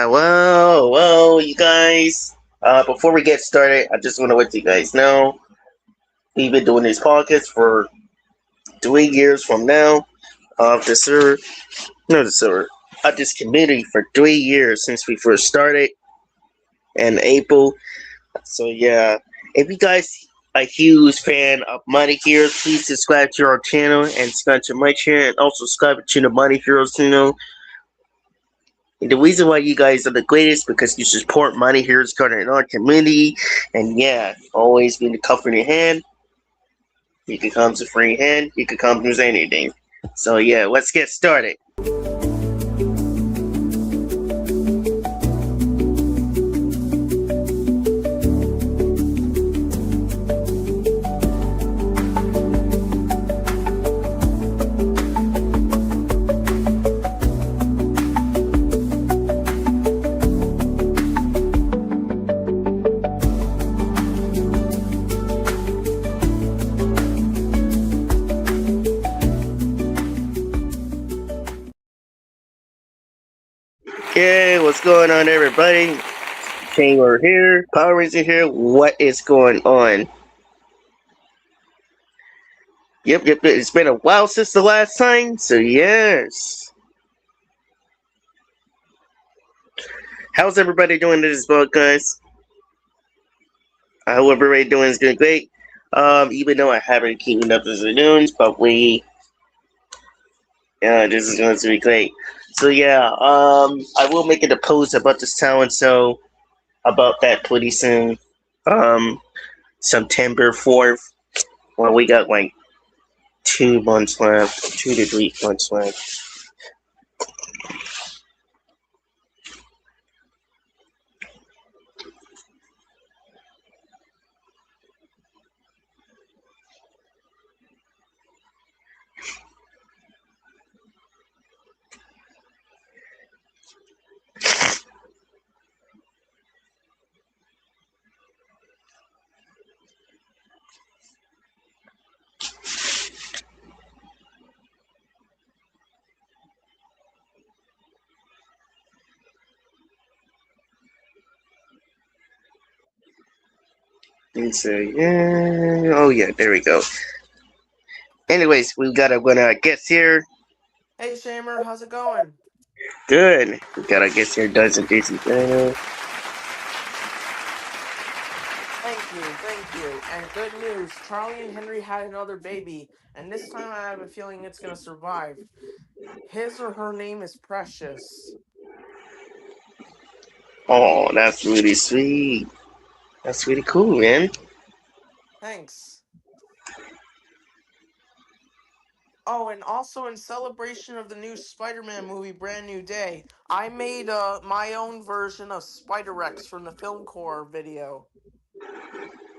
Hello, you guys. Before we get started, I just want to let you guys know we've been doing this podcast for 3 years from now. The server, no, the server, this community for 3 years since we first started in April. So yeah, if you guys are a huge fan of Mighty Heroes, please subscribe to our channel and subscribe to my channel, and also subscribe to the Mighty Heroes channel. And the reason why you guys are the greatest because you support Mighty Heroes Carter in our community. And yeah, always be in the comforting hand. You can come to free hand. You can come to anything. So yeah, let's get started. Okay, what's going on, everybody? Chamber here, Power Ranger here. What is going on? Yep. It's been a while since the last time, so yes. How's everybody doing this book, guys? I hope everybody doing is doing great. Even though I haven't keeping up with the news, but this is going to be great. So yeah, I will make it a post about this talent show about that pretty soon. September 4th. Well, we got like 2 months left, 2 to 3 months left. And so yeah, oh yeah, there we go. Anyways, we got a guest here. Hey Shamer, how's it going? Good. We got a guest here, Dyson Jason. Thank you. And good news, Charlie and Henry had another baby, and this time I have a feeling it's gonna survive. His or her name is Precious. Oh, that's really sweet. That's really cool, man. Thanks. Oh, and also in celebration of the new Spider-Man movie, Brand New Day, I made my own version of Spider-Rex from the Film Core video.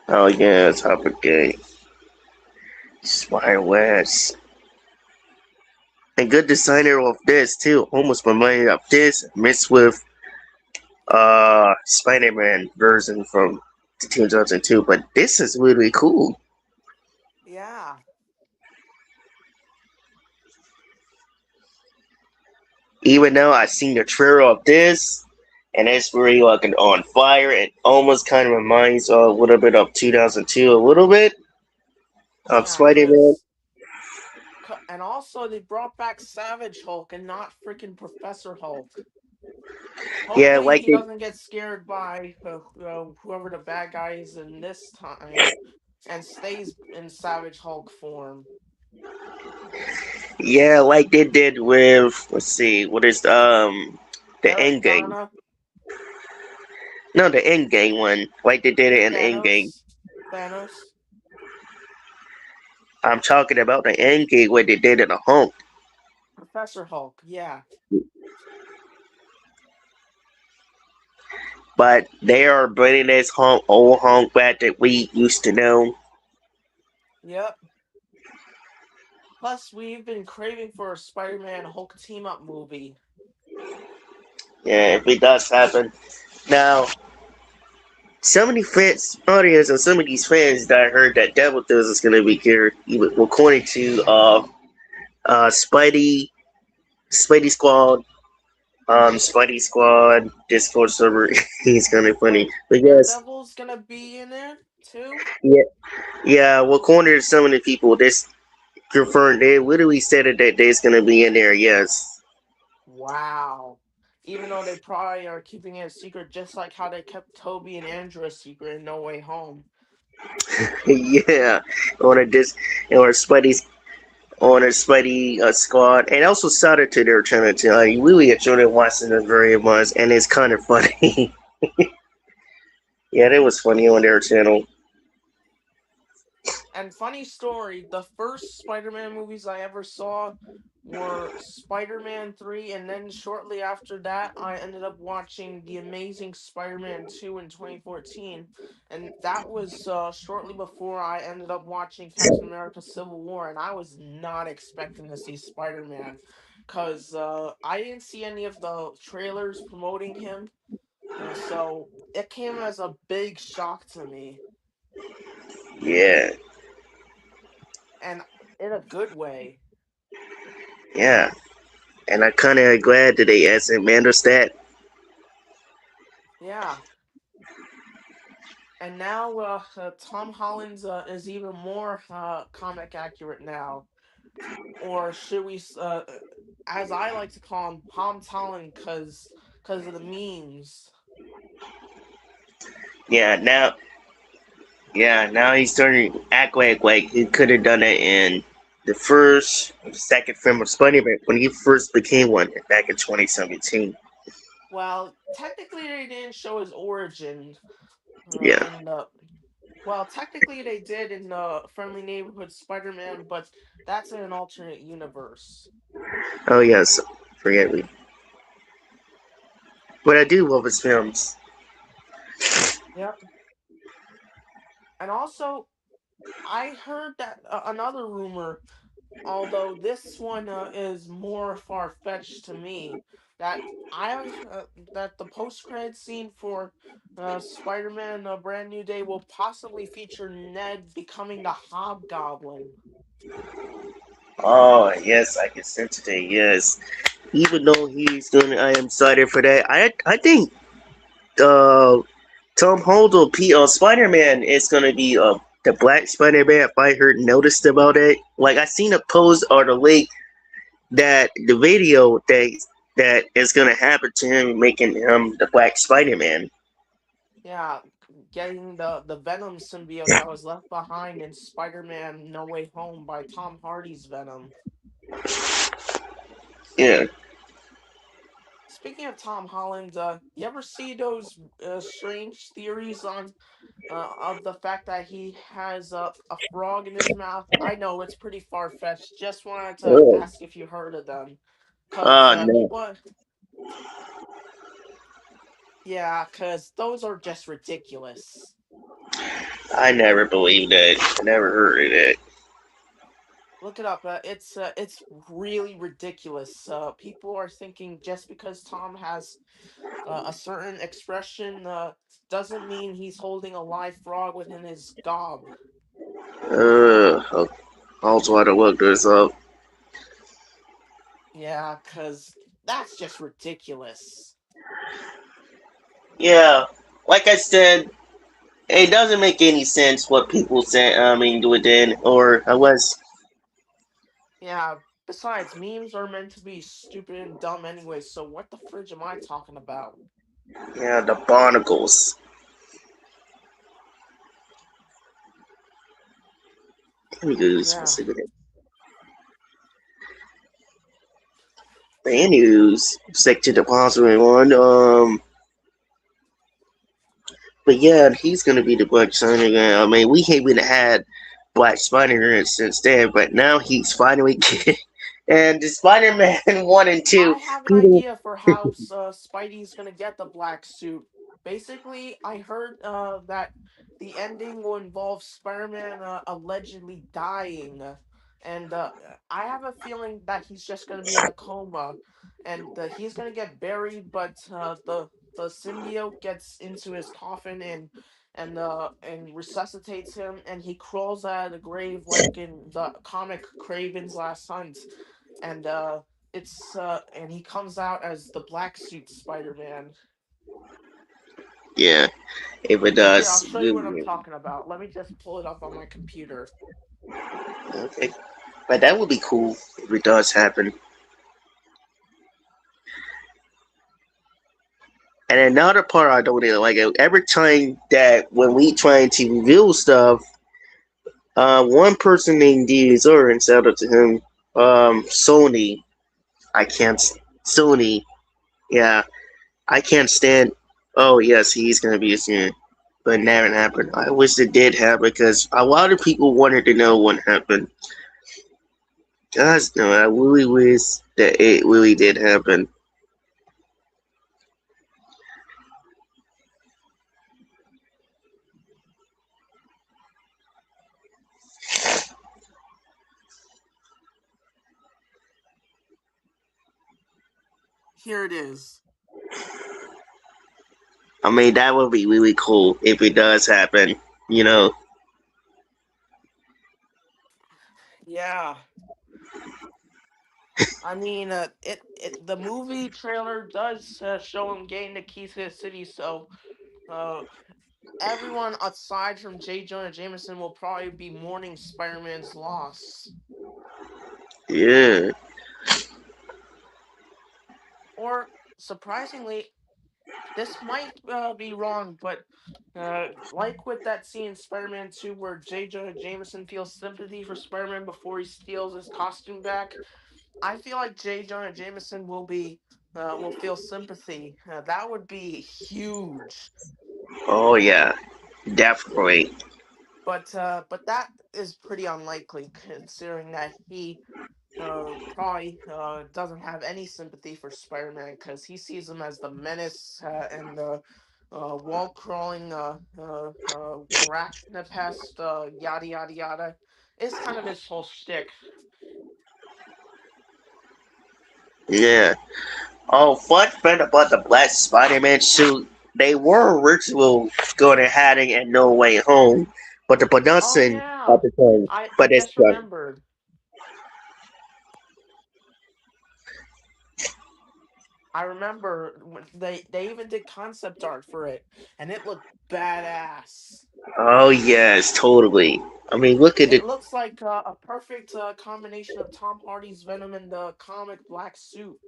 Oh yeah, it's Hopper Gay. Spider-West. And good designer of this too. Almost reminded of this mixed with Spider-Man version from 2002. But this is really cool. Yeah. Even though I seen the trailer of this, and it's really like on fire, it almost kind of reminds a little bit of 2002, a little bit of Spider-Man. And also, they brought back Savage Hulk and not freaking Professor Hulk. Hopefully Yeah, like he doesn't get scared by whoever the bad guy is in this time, and stays in Savage Hulk form. Yeah, like they did with, let's see, what is the Endgame? No, the Endgame one. Like they did it in Endgame. Thanos. I'm talking about the Endgame where they did it in Hulk. Professor Hulk, yeah. But they are bringing this old Hulk back that we used to know. Yep. Plus, we've been craving for a Spider-Man Hulk team-up movie. Yeah, if it does happen. Now, so many fans, audience, and some of these fans that I heard that Devil Tales is going to be here, according to Spidey Squad, Spidey Squad Discord server. He's kind of funny, Wait, but yes, Daredevil's gonna be in it too? yeah, yeah. Well, cornered some of the people. This confirmed. They literally said it that they's gonna be in there. Yes. Wow. Even though they probably are keeping it a secret, just like how they kept Toby and Andrew a secret in No Way Home. Yeah, on a dis or Spidey's on a Spidey squad, and also shout out to their channel too. I really enjoyed watching it very much, and it's kind of funny. Yeah, that was funny on their channel. And funny story, the first Spider-Man movies I ever saw were Spider-Man 3, and then shortly after that I ended up watching The Amazing Spider-Man 2 in 2014. And that was shortly before I ended up watching Captain America Civil War, and I was not expecting to see Spider-Man because I didn't see any of the trailers promoting him. So it came as a big shock to me, Yeah, and in a good way. yeah, and I kind of glad that they asked Amanda Stat. Yeah, and now Tom Holland's is even more comic accurate now, or should we, as I like to call him, Tom Holland, because of the memes. Yeah, now he's starting to act like he could have done it in the first, second film of Spider-Man when he first became one back in 2017. Well, technically they didn't show his origin, Yeah. in the well, technically they did in the Friendly Neighborhood Spider-Man, but that's in an alternate universe. Oh yes. Forget me. But I do love his films. Yep. And also, I heard that another rumor, although this one is more far fetched to me, that that the post credit scene for Spider-Man: A Brand New Day will possibly feature Ned becoming the Hobgoblin. Oh yes, I can sense today. Yes, even though he's doing, I am excited for that. I think uh Tom Holland or Spider Man is gonna be the Black Spider Man. If I heard noticed about it, like I seen a post or the link that the video that is gonna happen to him, making him the Black Spider Man. Yeah, getting the Venom symbiote that was left behind in Spider-Man: No Way Home by Tom Hardy's Venom. Yeah. Speaking of Tom Holland, you ever see those strange theories on of the fact that he has a frog in his mouth? I know it's pretty far fetched. Just wanted to Oh. ask if you heard of them, cause No. people, yeah, cause those are just ridiculous. I never believed that. I never heard of that. Look it up. It's really ridiculous. People are thinking just because Tom has a certain expression doesn't mean he's holding a live frog within his gob. I'll try to look this up. Yeah, cause that's just ridiculous. Yeah, like I said, it doesn't make any sense what people say. I mean, do it then, or unless Yeah. Besides, memes are meant to be stupid and dumb anyway. So what the fridge am I talking about? yeah, the barnacles. Let me do this Yeah. specific. News section depository one. But yeah, he's gonna be the Black Spider Man. I mean, we haven't had Black Spider Man since then, but now he's finally and the Spider Man one and two. I have an Peter, idea for how Spidey's gonna get the black suit. Basically, I heard that the ending will involve Spider-Man allegedly dying, and I have a feeling that he's just gonna be in a coma, and he's gonna get buried, but the symbiote gets into his coffin and resuscitates him, and he crawls out of the grave like in the comic Craven's Last Hunt, and it's and he comes out as the black suit Spider-Man. Yeah, if it Here, I'll does. show you what I'm talking about. Let me just pull it up on my computer. Okay, but that would be cool if it does happen. And another part I don't really like every time that when we trying to reveal stuff, one person named Dizor and shout out to him, Sony. I can't Sony. Yeah, I can't stand. Oh yes, he's gonna be a senior, but never happened. I wish it did happen because a lot of people wanted to know what happened. Guys, no, I really wish that it really did happen. Here it is. I mean, that would be really cool if it does happen. You know. Yeah. I mean, the movie trailer does show him getting the keys to the city, so uh, everyone aside from J. Jonah Jameson will probably be mourning Spider-Man's loss. Yeah. Or surprisingly, this might be wrong, but like with that scene in Spider-Man 2 where J. Jonah Jameson feels sympathy for Spider-Man before he steals his costume back, I feel like J. Jonah Jameson will feel sympathy. That would be huge. Oh yeah. Definitely. But that is pretty unlikely considering that he probably doesn't have any sympathy for Spider-Man because he sees him as the menace and the wall crawling arachnopest yada yada yada. It's kind of his whole shtick. Yeah. Oh, fun fact about the Black Spider-Man suit. They were originally going to having and No Way Home, but the Oh production yeah, at the time, I but it's just remembered. I remember they even did concept art for it, and it looked badass. oh yes, totally. I mean, look at It the. looks like a perfect combination of Tom Hardy's Venom and the comic black suit.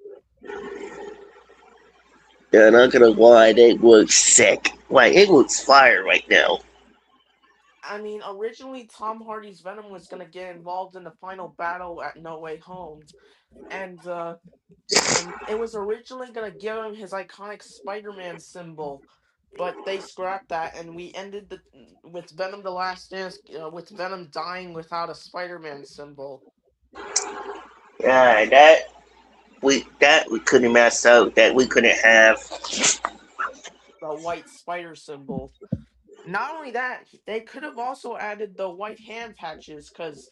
Yeah, not gonna lie, they look sick. Like it looks fire right now. I mean, originally Tom Hardy's Venom was gonna get involved in the final battle at No Way Home, and it was originally gonna give him his iconic Spider-Man symbol, but they scrapped that, and we ended with Venom: The Last Dance with Venom dying without a Spider-Man symbol, Yeah, that we couldn't mess up. That we couldn't have. the white spider symbol. Not only that, they could have also added the white hand patches because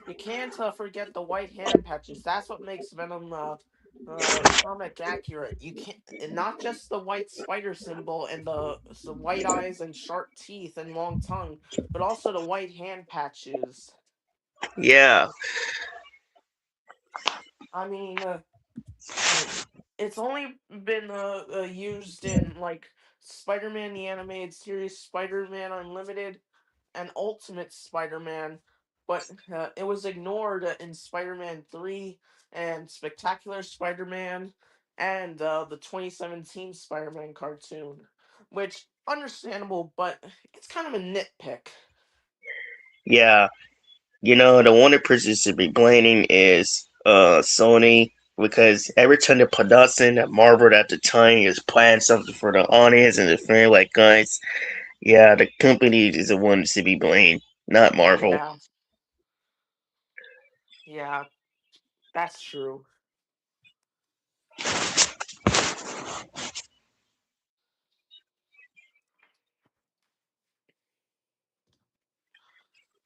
you can't forget the white hand patches. That's what makes Venom comic accurate. You can't, and not just the white spider symbol and the white eyes and sharp teeth and long tongue, but also the white hand patches. Yeah, I mean, uh, it's only been used in like Spider-Man the animated series, Spider-Man Unlimited, and Ultimate Spider-Man, but it was ignored in Spider-Man 3 and Spectacular Spider-Man and the 2017 Spider-Man cartoon, which understandable, but it's kind of a nitpick. yeah. You know, the one person should be blaming is Sony because every time the production at Marvel at the time is planning something for the audience and the fan, like guys, yeah, the company is the one that should be blamed, not Marvel. Yeah, yeah, that's true.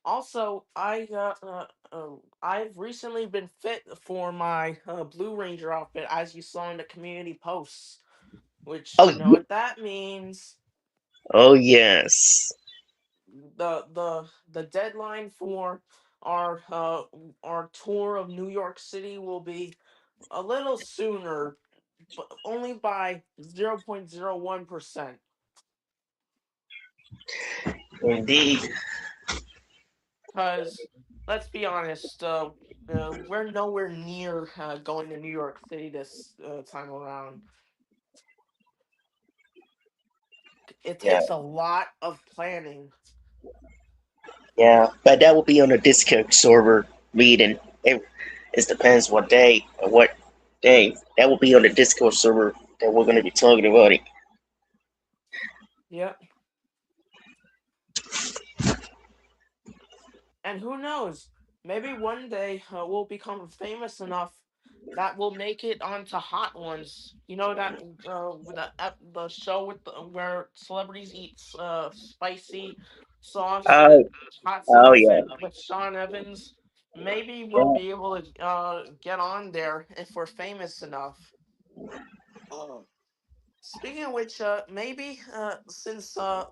Also, I've recently been fit for my Blue Ranger outfit, as you saw in the community posts. Which Oh, you know what that means. oh yes, The deadline for our our tour of New York City will be A little sooner, but only by 0.01%. Indeed. Because, let's be honest, we're nowhere near going to New York City this time around. It Yeah. takes a lot of planning. Yeah. But that will be on a Discord server meeting. It depends what day or what day. That will be on the Discord server that we're going to be talking about it. Yep. And who knows? Maybe one day we'll become famous enough that we'll make it onto Hot Ones. You know that the show with where celebrities eat spicy sauce, Oh, hot oh sauce, yeah. and with Sean Evans. Maybe we'll Yeah. be able to get on there if we're famous enough. Oh. Speaking of which, maybe since the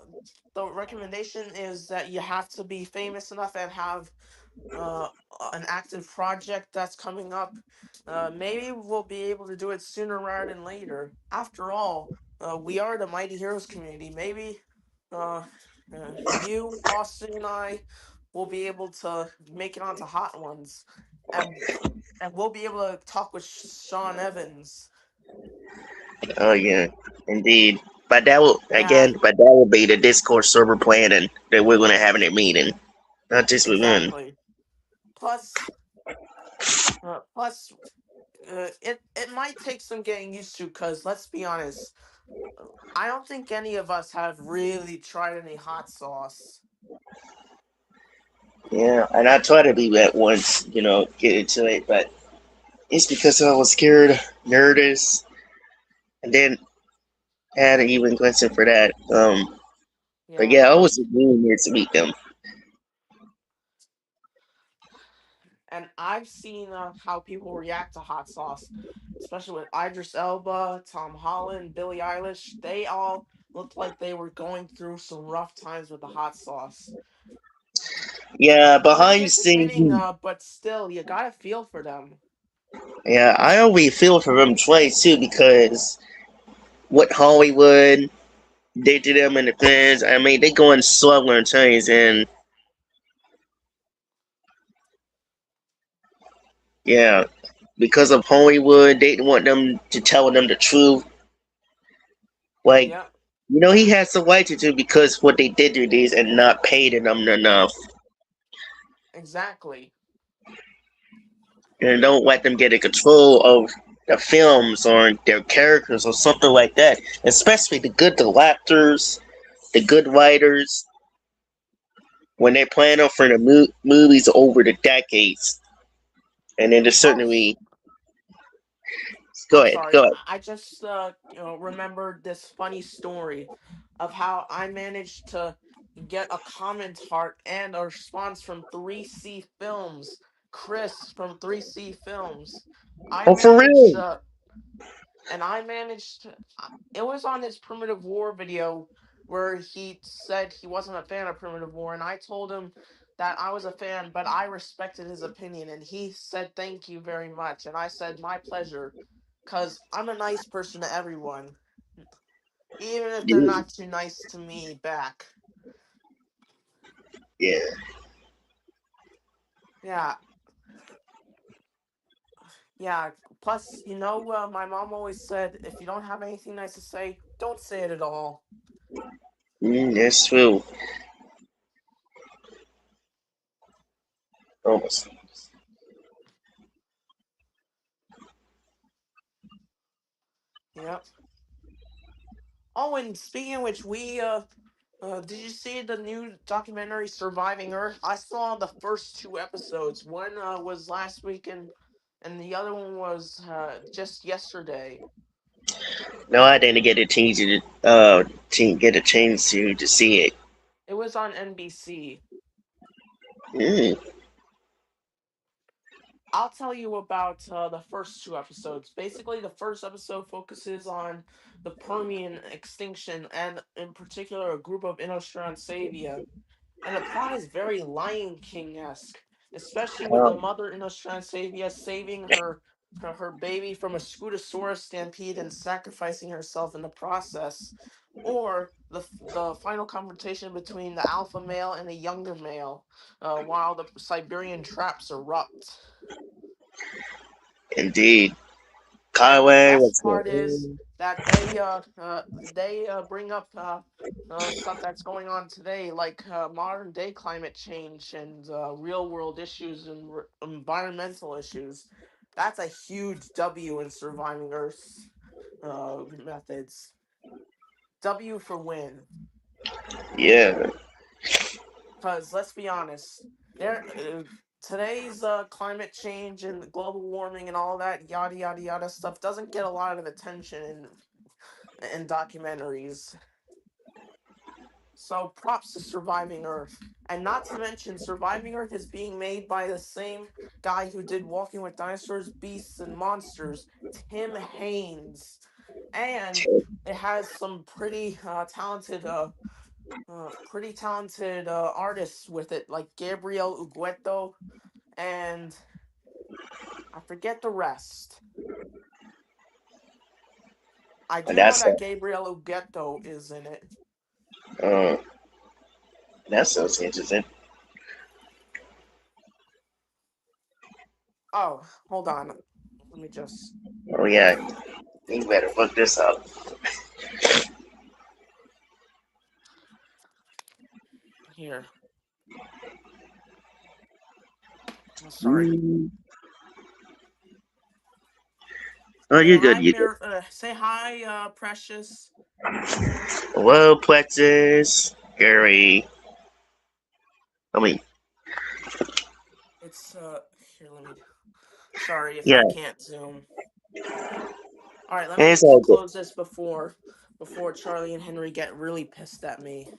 recommendation is that you have to be famous enough and have uh, an active project that's coming up, maybe we'll be able to do it sooner rather than later. After all, we are the Mighty Heroes community. Maybe uh, you, Austin, and I will be able to make it onto Hot Ones, and and we'll be able to talk with Sean Evans. Oh yeah. Indeed. But that will Yeah, but that will be the Discord server planning that we're going to have in a meeting. Not just with one. exactly. Plus, plus, it might take some getting used to. Cause let's be honest, I don't think any of us have really tried any hot sauce. Yeah, and I tried to be that once, get into it, but it's because I was scared, nervous, and then had an even question for that. But Yeah, yeah, I was really here to meet them. and I've seen how people react to hot sauce, especially with Idris Elba, Tom Holland, Billie Eilish. They all looked like they were going through some rough times with the hot sauce. Yeah, It was behind the disappointing, scenes, but still, you gotta feel for them. yeah, I always feel for them twice too because what Hollywood did to them and the fans. I mean, they going slow on things, and yeah, because of Hollywood, they didn't want them to tell them the truth. Like, Yep, he has the right to do because what they did to these and not paid them enough. exactly. And don't let them get in control of the films or their characters or something like that. Especially the good directors, the good writers, when they plan on for the movies over the decades. And then there's Also, certainly I'm go sorry. ahead. I just remembered this funny story of how I managed to get a comment heart and a response from 3C Films. Chris from 3C Films. I Oh, for managed, real? uh, and I managed. It was on his Primitive War video where he said he wasn't a fan of Primitive War, and I told him that I was a fan, but I respected his opinion, and he said thank you very much, and I said my pleasure, cause I'm a nice person to everyone, even if they're Yeah. not too nice to me back. Yeah. Yeah, yeah. Plus, my mom always said if you don't have anything nice to say, don't say it at all. That's true. Almost. Yep. Oh, and speaking of which, did you see the new documentary Surviving Earth? I saw the first two episodes. One was last week, and the other one was just yesterday. No, I didn't get a chance get a chance to see it. It was on NBC. Mm. I'll tell you about the first two episodes. Basically, the first episode focuses on the Permian extinction, and in particular, a group of Inostransavia. And the plot is very Lion King esque, especially with the Oh, mother Inostransavia saving her. her baby from a Scutosaurus stampede and sacrificing herself in the process, or the final confrontation between the alpha male and a younger male, while the Siberian traps erupt. Indeed. And the Kaiway, best what's going part is on? that they bring up stuff that's going on today, like modern day climate change and real world issues and environmental issues. That's a huge W in surviving Earth methods. W for win. Yeah. Because let's be honest, there today's climate change and global warming and all that yada yada yada stuff doesn't get a lot of attention in documentaries. So props to Surviving Earth. And not to mention, Surviving Earth is being made by the same guy who did Walking with Dinosaurs, Beasts, and Monsters, Tim Haynes. And it has some pretty talented artists with it, like Gabriel Ugueto, and I forget the rest. I And do know that's that Gabriel Ugueto is in it. uh, that sounds interesting. Oh, hold on. Let me just Oh yeah, you better look this up. here. I'm sorry. Mm. Oh, you're good. You good. Say hi, Precious. Hello, Plexus, Gary. I mean, It's here. Let me. Sorry if I yeah, can't zoom. All right, let me it's all good. close this before Charlie and Henry get really pissed at me.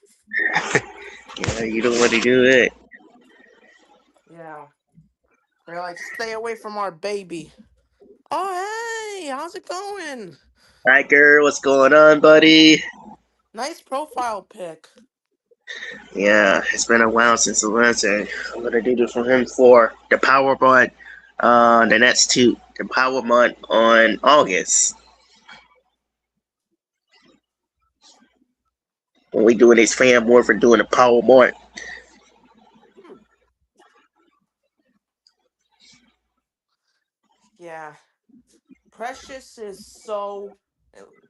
Yeah, you don't want to do it. Yeah, they're like, stay away from our baby. Oh hey, how's it going? Hi, girl. What's going on, buddy? Nice profile pic. Yeah, it's been a while since the last time. I'm gonna do this for him for the Power Month. The next two, the Power Month on August when we doing this fan board for doing the Power Month. Hmm. Yeah, Precious is so.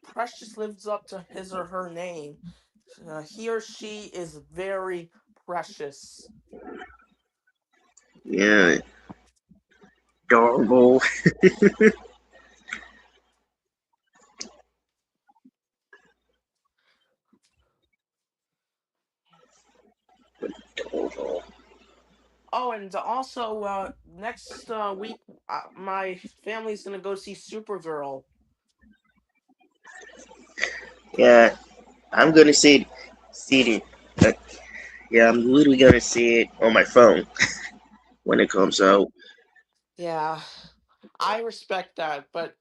Precious lives up to his or her name. He or she is very precious. Yeah, adorable. Adorable. Oh, and also next week, my family's gonna go see Supergirl. Yeah, I'm gonna see it. Yeah, I'm literally gonna see it on my phone when it comes out. Yeah, I respect that, but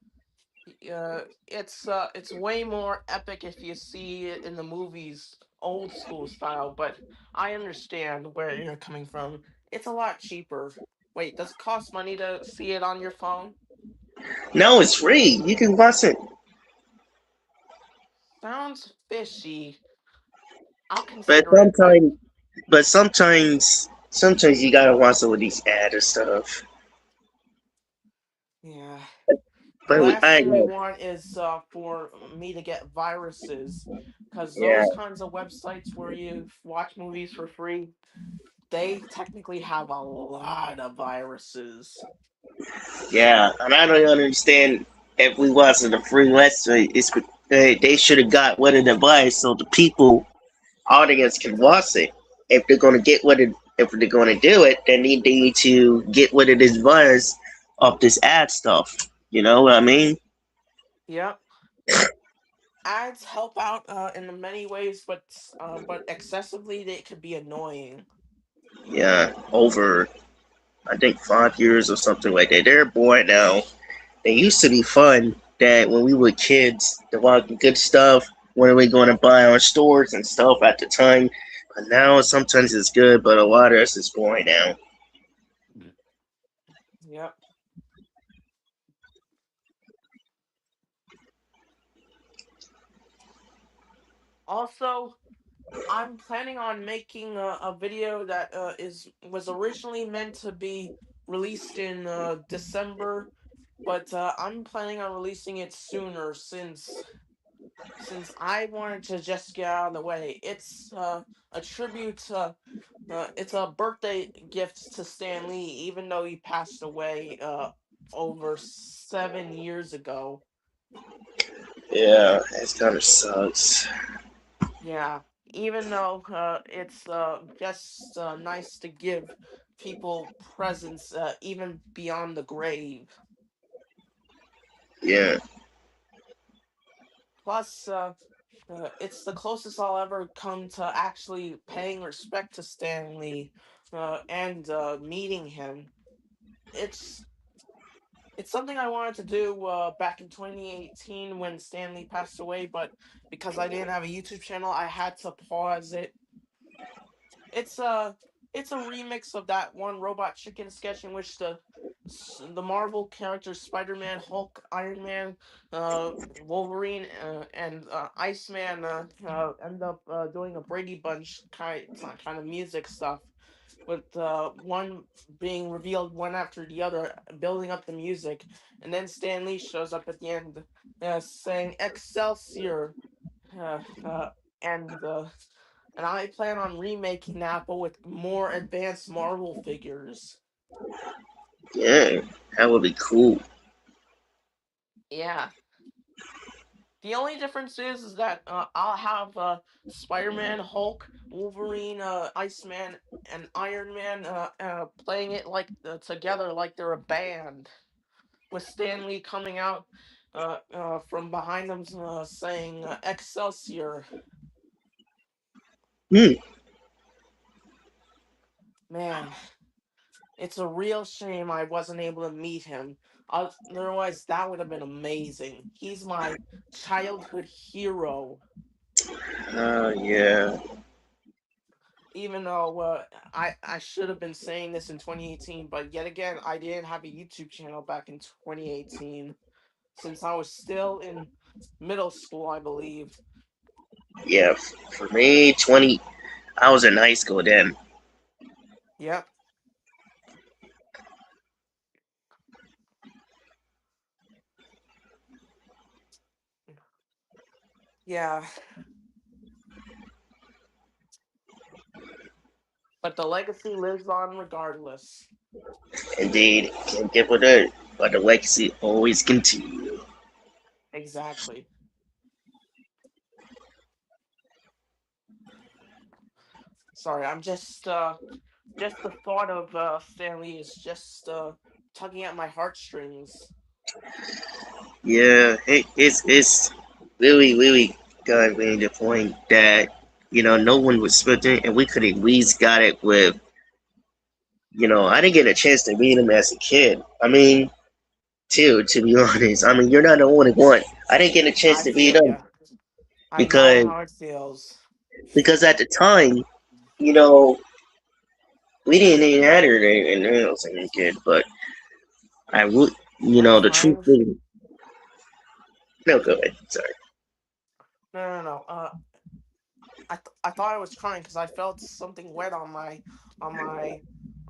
it's way more epic if you see it in the movies, old school style. But I understand where you're coming from. It's a lot cheaper. Wait, does it cost money to see it on your phone? No, it's free. You can watch it. Sounds fishy. I'll But consider it, but sometimes, sometimes you gotta watch some of these ads and stuff. yeah. The But last I thing we know. want is for me to get viruses, because Yeah, those kinds of websites where you watch movies for free, they technically have a lot of viruses. yeah, and I don't understand if we watch the free website. They should have got what a device so the people audience can watch it. If they're gonna get what it, if they're gonna do it, they need to get what it is buzz of this ad stuff. You know what I mean? Yep. Ads help out in many ways, but excessively they could be annoying. Yeah, over I think 5 years or something like that. They're bored now. They used to be fun. That when we were kids, the lot of good stuff. What are we going to buy on stores and stuff at the time? But now sometimes it's good, but a lot of us is boring now. Yep. Also, I'm planning on making a video that is was originally meant to be released in December, but I'm planning on releasing it sooner since I wanted to just get out of the way. It's a tribute. It's a birthday gift to Stan Lee, even though he passed away over 7 years ago. Yeah, it kind of sucks. Yeah, even though it's just nice to give people presents even beyond the grave. Yeah. Plus, it's the closest I'll ever come to actually paying respect to Stan Lee and meeting him. It's it's something I wanted to do back in 2018 when Stanley passed away, but because I didn't have a YouTube channel, I had to pause it. It's a it's a remix of that one Robot Chicken sketch in which the Marvel characters Spider-Man, Hulk, Iron Man, Wolverine, and Iceman end up doing a Brady Bunch kind of music stuff, with one being revealed one after the other, building up the music, and then Stan Lee shows up at the end, saying "Excelsior," uh, uh, and and I plan on remaking that, but with more advanced Marvel figures. Yeah, that would be cool. Yeah. The only difference is that I'll have Spider-Man, Hulk, Wolverine, Iceman, and Iron Man playing it like together, like they're a band, with Stan Lee coming out from behind them saying "Excelsior." Hmm. Man, it's a real shame I wasn't able to meet him. Otherwise, that would have been amazing. He's my childhood hero. Yeah. Even though I should have been saying this in 2018, but yet again, I didn't have a YouTube channel back in 2018 since I was still in middle school, I believe. Yeah. For me, 20. I was in high school then. Yep. Yeah. But the legacy lives on regardless. Indeed, can't get with it, but the legacy always continue. Exactly. Sorry, I'm just the thought of Stanley is just tugging at my heartstrings. Yeah, it's really got me to the point that no one was expecting, and we could at least got it with I didn't get a chance to meet him as a kid. I mean, too, to be honest. I mean, you're not the only one. I didn't get a chance I to meet feel him ya. I know because how it feels. at the time, you know, we didn't even have it and I was a kid, but I would, That's the truth fine. is, no, go ahead. Sorry. No, no, no. I thought I was crying because I felt something wet on my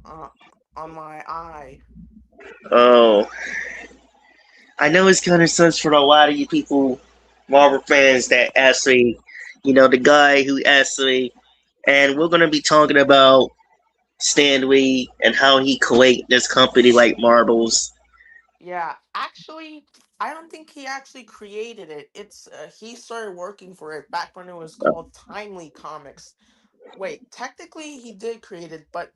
uh on my eye. Oh, I know it's kind of sucks for a lot of you people, Marvel fans, that actually, the guy who actually, and we're gonna be talking about Stan Lee and how he created this company like Marbles. Yeah, actually, I don't think he actually created it. It's he started working for it back when it was called Timely Comics. Wait, technically he did create it, but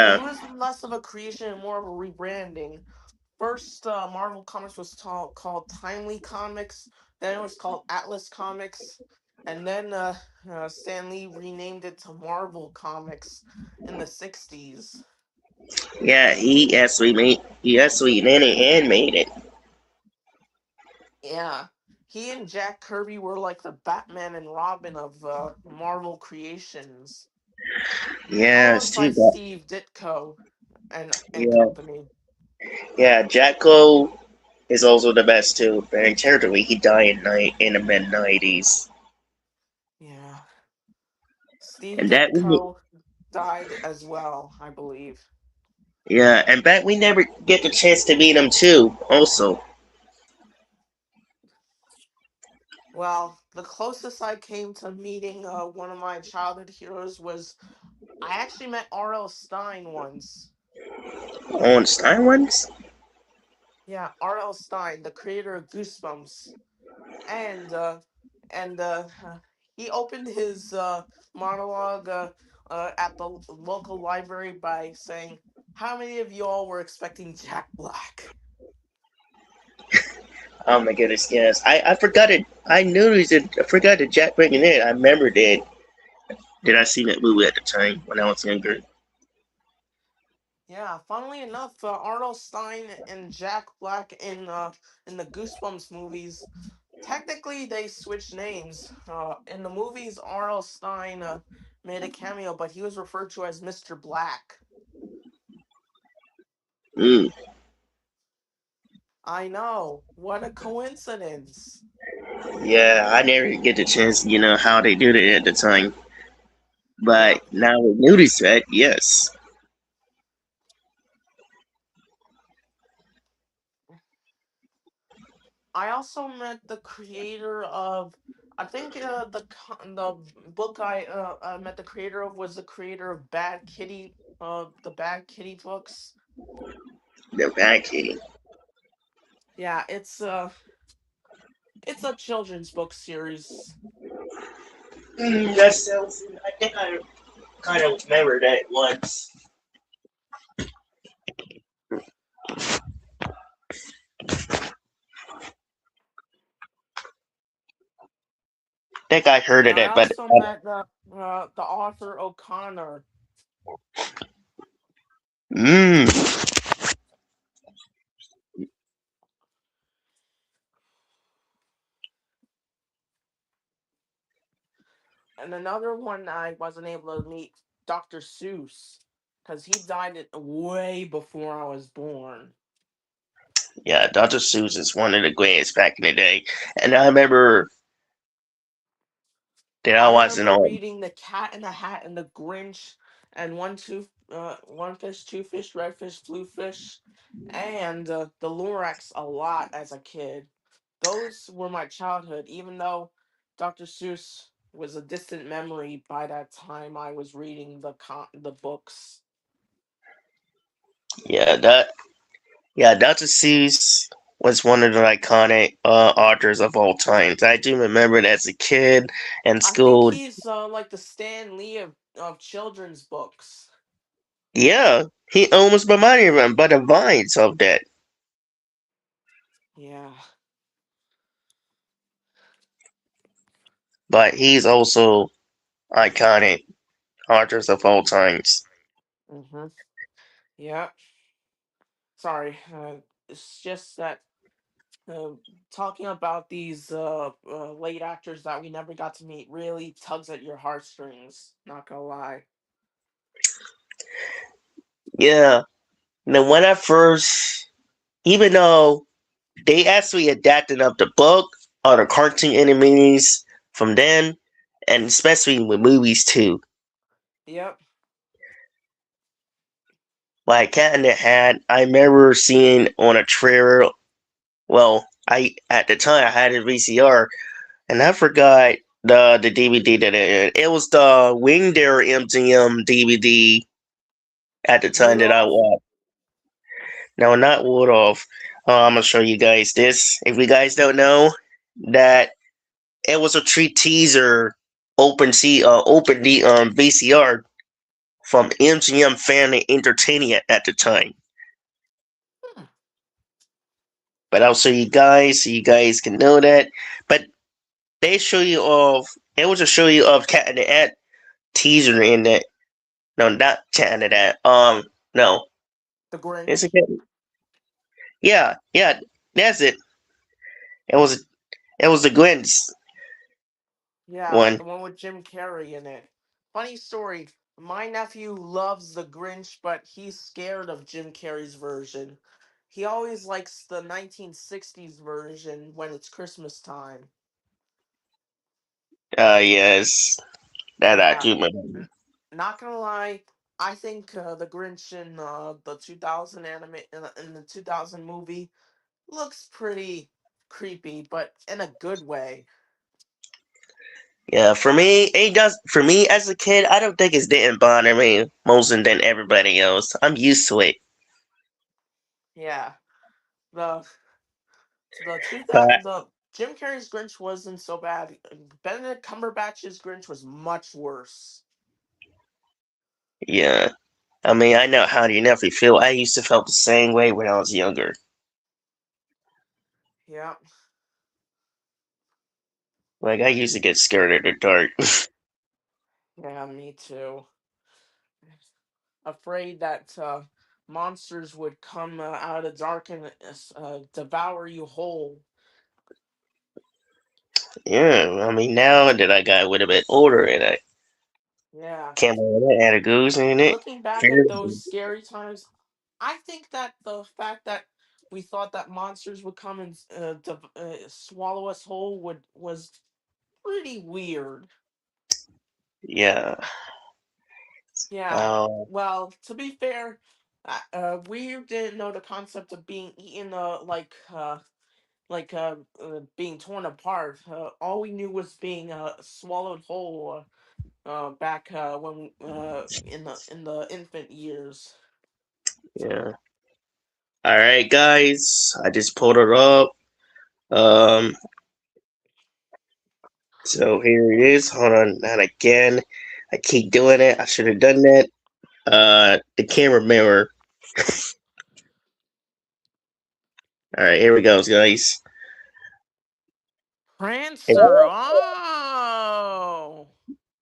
it Yeah, was less of a creation and more of a rebranding. First, Marvel Comics was called Timely Comics. Then it was called Atlas Comics, and then Stan Lee renamed it to Marvel Comics in the '60s. yeah, he actually made it and made it. Yeah, he and Jack Kirby were like the Batman and Robin of Marvel creations, Yeah, it's too alongside bad. Steve Ditko and Yeah, company. yeah, Jacko is also the best too. But territory, he died in the mid '90s. Yeah. And Steve that we, Ditko died as well, I believe. yeah, and that we never get the chance to meet him too. Also, Well, the closest I came to meeting one of my childhood heroes was I actually met R.L. Stein once. on Stein ones. Yeah, R.L. Stein, the creator of Goosebumps, and and he opened his monologue at the local library by saying, "How many of y'all were expecting Jack Black?" Oh my goodness, yes. I forgot it. I knew he said I forgot the Jack breaking in. I remembered it. Did I see that movie at the time when I was younger? Yeah, funnily enough, Arnold Stein and Jack Black in the Goosebumps movies, technically they switched names. In the movies, Arnold Stein made a cameo, but he was referred to as Mr. Black. Mm. I know, what a coincidence. Yeah, I never get the chance, how they did it at the time. But Yep. now with nudie set, yes. I also met the creator of. I think the book I met the creator of was the creator of Bad Kitty, the Bad Kitty books. The backing. Yeah, it's a children's book series. That sounds. I think I kind of remember that once. I think I heard And of I that, but also met the author O'Connor. mm, And another one I wasn't able to meet, Dr. Seuss, because he died way before I was born. yeah, Dr. Seuss is one of the greatest back in the day, and I remember that I I wasn't remember on. reading The Cat in the Hat and The Grinch and One Fish, Two Fish, Red Fish, Blue Fish, and the Lorax a lot as a kid. Those were my childhood, even though Dr. Seuss was a distant memory by that time I was reading the books. Yeah, Dr. Seuss was one of the iconic authors of all times. I do remember it as a kid in I think school. he's like the Stan Lee of children's books. Yeah, he almost reminded him, but the vines of that. Yeah. But he's also iconic authors of all times. Mm-hmm. Yeah. Sorry. It's just that uh, talking about these late actors that we never got to meet really tugs at your heartstrings. Not gonna lie. Yeah. Now when I first, even though they actually adapted up the book or the cartoon enemies from then, and especially with movies too. Yep. Like Cat in the Hat, I remember seeing on a trailer. Well, I at the time I had a VCR, and I forgot the DVD that it was the Wing Dare MGM DVD at the time that I Rudolph. watched. No, not Woodolph. I'm gonna show you guys this. If you guys don't know, that it was a tree teaser open the VCR from MGM Family Entertainment at the time. Hmm. But I'll show you guys so you guys can know that. But they show you of it was a show you of Cat in the Hat teaser in that. No, not Cat in the Hat. No, The it's a Grinch. cat. Yeah, yeah, that's it. It was the Gwen's Yeah, one. the one with Jim Carrey in it. Funny story. My nephew loves the Grinch, but he's scared of Jim Carrey's version. He always likes the 1960s version when it's Christmas time. Yes, That I Yeah, do remember. n- not gonna lie. I think the Grinch in the 2000 anime in the 2000 movie looks pretty creepy, but in a good way. Yeah, for me, it does. For me as a kid, I don't think it didn't bother me most than everybody else. I'm used to it. Yeah, the But the Jim Carrey's Grinch wasn't so bad. Benedict Cumberbatch's Grinch was much worse. yeah, I mean, I know how you never feel. I used to feel the same way when I was younger. Yeah, Like I used to get scared of the dark. yeah, me too. Afraid that monsters would come out of the dark and devour you whole. Yeah, I mean, now that I got a little bit older and I Yeah. came out with it, had a goose in it. Looking back Fear. at those scary times, I think that the fact that we thought that monsters would come and swallow us whole would was pretty weird. Yeah. Yeah. Oh, Well, to be fair, we didn't know the concept of being eaten, being torn apart. All we knew was being swallowed whole. Back when in the infant years. yeah. All right, guys. I just pulled it up. Um, so here it is. Hold on, not again. I keep doing it. I should have done that. The camera mirror. All right, here we go, guys. Prancer. Oh,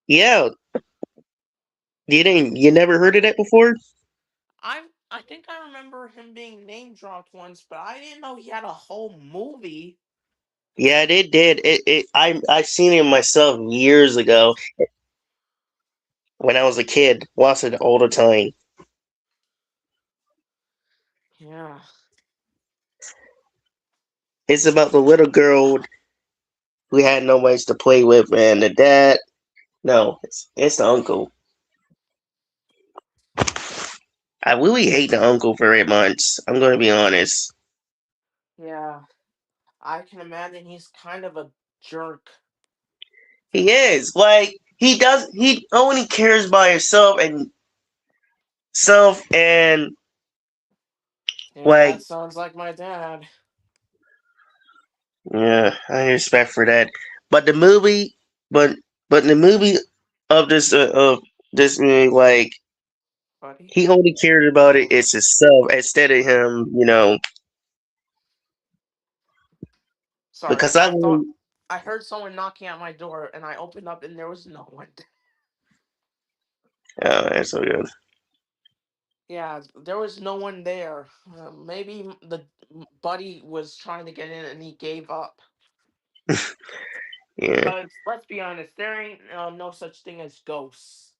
Yeah, you never heard of that before? I think I remember him being name dropped once, but I didn't know he had a whole movie. Yeah, it did. I seen it myself years ago when I was a kid. Watched it all the time. Yeah. It's about the little girl who had no ways to play with, and the dad. No, it's the uncle. I really hate the uncle very much. I'm gonna be honest. Yeah. I can imagine he's kind of a jerk. He is like he does. He only cares about himself and Yeah, that like sounds like my dad. yeah. I respect for that. But the movie, but but the movie of this movie, like Buddy. he only cared about it is himself instead of him. Sorry, Because I I thought really I heard someone knocking at my door, and I opened up, and there was no one. oh that's so good. Yeah, there was no one there. Maybe the buddy was trying to get in, and he gave up. Yeah. Because let's be honest, there ain't no such thing as ghosts.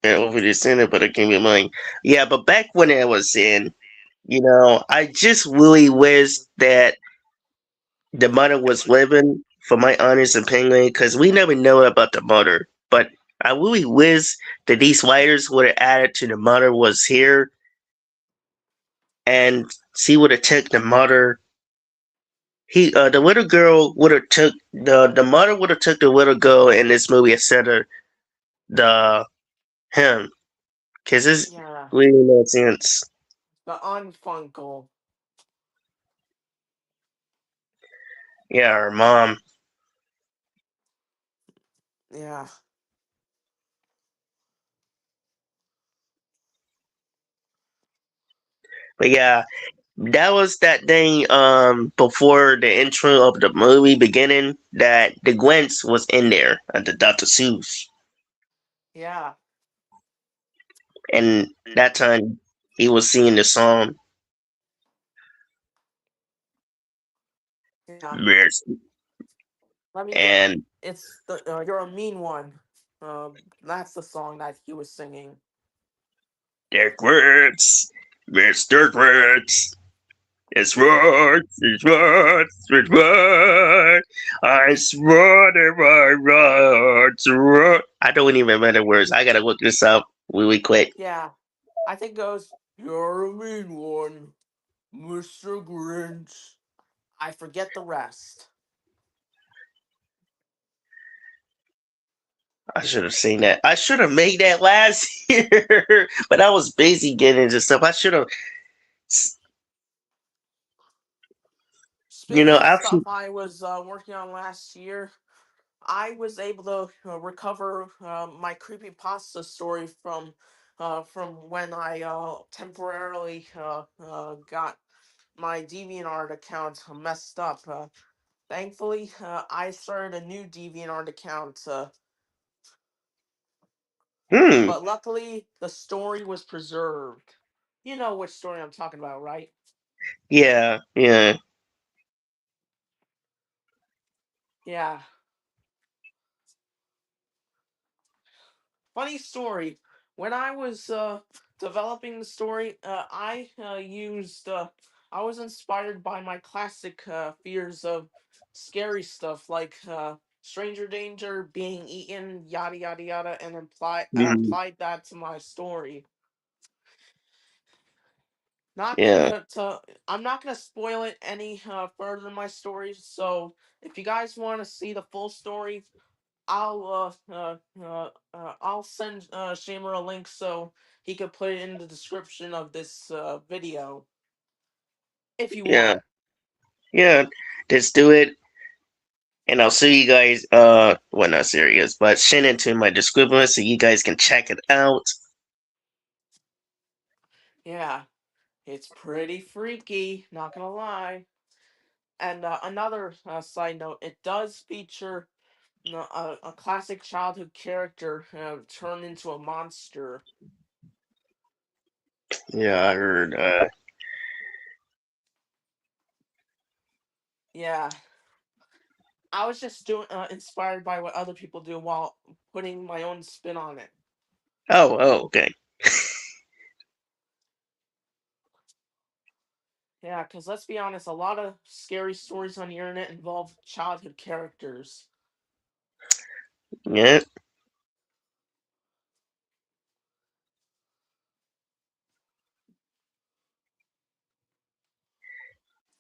Yeah, over the center, but it can be mine. Yeah, but back when I was in, I just really wish that the mother was living, for my honest opinion, because we never know about the mother. But I really wish that these writers would have added to the mother was here and she would have took the mother. The little girl would have took the mother would have took the little girl in this movie instead of the him, because it's Yeah, really no sense. the unfunkle. Yeah, her mom. Yeah, But yeah, that was that thing before the intro of the movie beginning that the Gwents was in there at the Dr. Seuss. yeah, And that time he was singing the song. yeah. Yes. Let me get. And It's the "You're a Mean One." That's the song that he was singing. Dirk Words. Mr. Words. It's what, it's what, it's what. I swear to my God, I don't even remember the words. I gotta look this up really quick. Yeah, I think it goes, "You're a mean one, Mr. Grinch." I forget the rest. I should have seen that. I should have made that last year, but I was busy getting into stuff. I should have, Speaking of stuff actually. I was working on last year, I was able to recover my creepypasta story from when I temporarily got my DeviantArt account messed up. Thankfully, I started a new DeviantArt account, Hmm. but luckily the story was preserved. You know which story I'm talking about, right? Yeah. Yeah. Yeah. Funny story. When I was developing the story, I was inspired by my classic fears of scary stuff like stranger danger, being eaten, yada yada yada, and Mhm. applied that to my story. Not Yeah. gonna to I'm not gonna spoil it any further in my story. So if you guys want to see the full story, I'll send Shamer a link so he could put it in the description of this video if you Yeah. want. Yeah. Just do it, and I'll see you guys. Well, not serious, but send it to my description so you guys can check it out. Yeah, it's pretty freaky, not gonna lie. And another side note, it does feature a classic childhood character turned into a monster. Yeah, I heard. Yeah, I was just doing inspired by what other people do while putting my own spin on it. Oh. Oh. Okay. Yeah, because let's be honest, a lot of scary stories on the internet involve childhood characters. Yeah.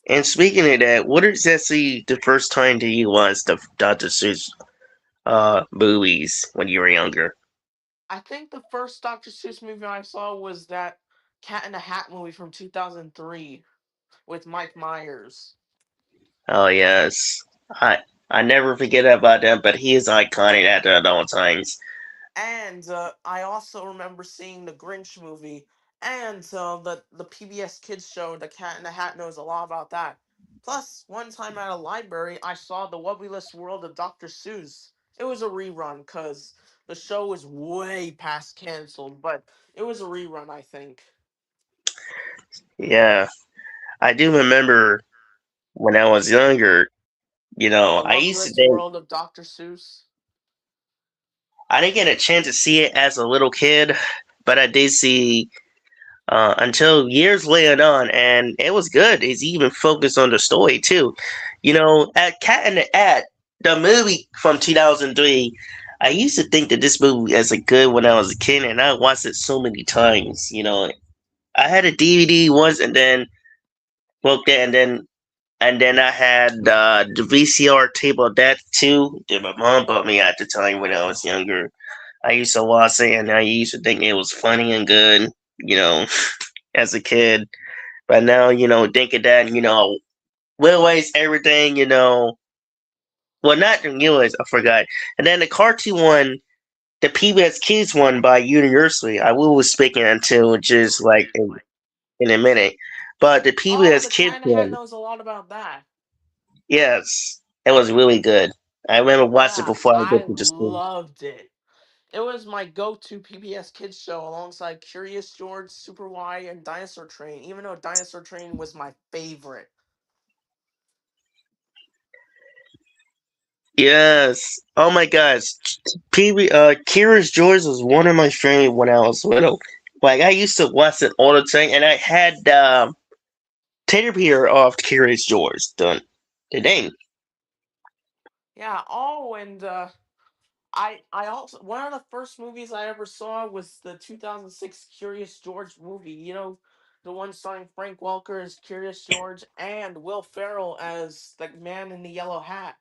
And speaking of that, what is actually the first time that you watched the Dr. Seuss movies when you were younger? I think the first Dr. Seuss movie I saw was that Cat in the Hat movie from 2003 with Mike Myers. Oh yes, I never forget about that. But he is iconic at all times. And I also remember seeing the Grinch movie and the PBS Kids show, The Cat in the Hat knows a lot about that. Plus, one time at a library, I saw The Wubbulous World of Dr. Seuss. It was a rerun because the show was way past canceled, but it was a rerun, I think. Yeah, I do remember when I was younger. The I used to Wubbulous think World of Dr. Seuss. I didn't get a chance to see it as a little kid, but I did see until years later on, and it was good. It's even focused on the story too. At Cat in the Hat, the movie from 2003. I used to think that this movie was a good when I was a kid, and I watched it so many times. I had a DVD once, and then broke that, and then I had the VCR tape of that too that my mom bought me at the time when I was younger. I used to watch it, and I used to think it was funny and good. You know, as a kid. But now, thinking that, realize everything, well, not realize, I forgot. And then the cartoon one, the PBS Kids one by Universally, I will be speaking until just like in a minute. But the Oh, PBS the Kids Cat in the Hat one, knows a lot about that. yes, it was really good. I remember watching it Yeah, before I I go to school. loved it. It was my go-to PBS Kids show alongside Curious George, Super Y, and Dinosaur Train, even though Dinosaur Train was my favorite. Yes. Oh my gosh. Curious George was one of my favorite when I was little. Like I used to watch it all the time, and I had Teddy Bear of Curious George. Done. The name. Yeah. Oh, and I also one of the first movies I ever saw was the 2006 Curious George movie. You know, the one starring Frank Welker as Curious George and Will Ferrell as the man in the yellow hat.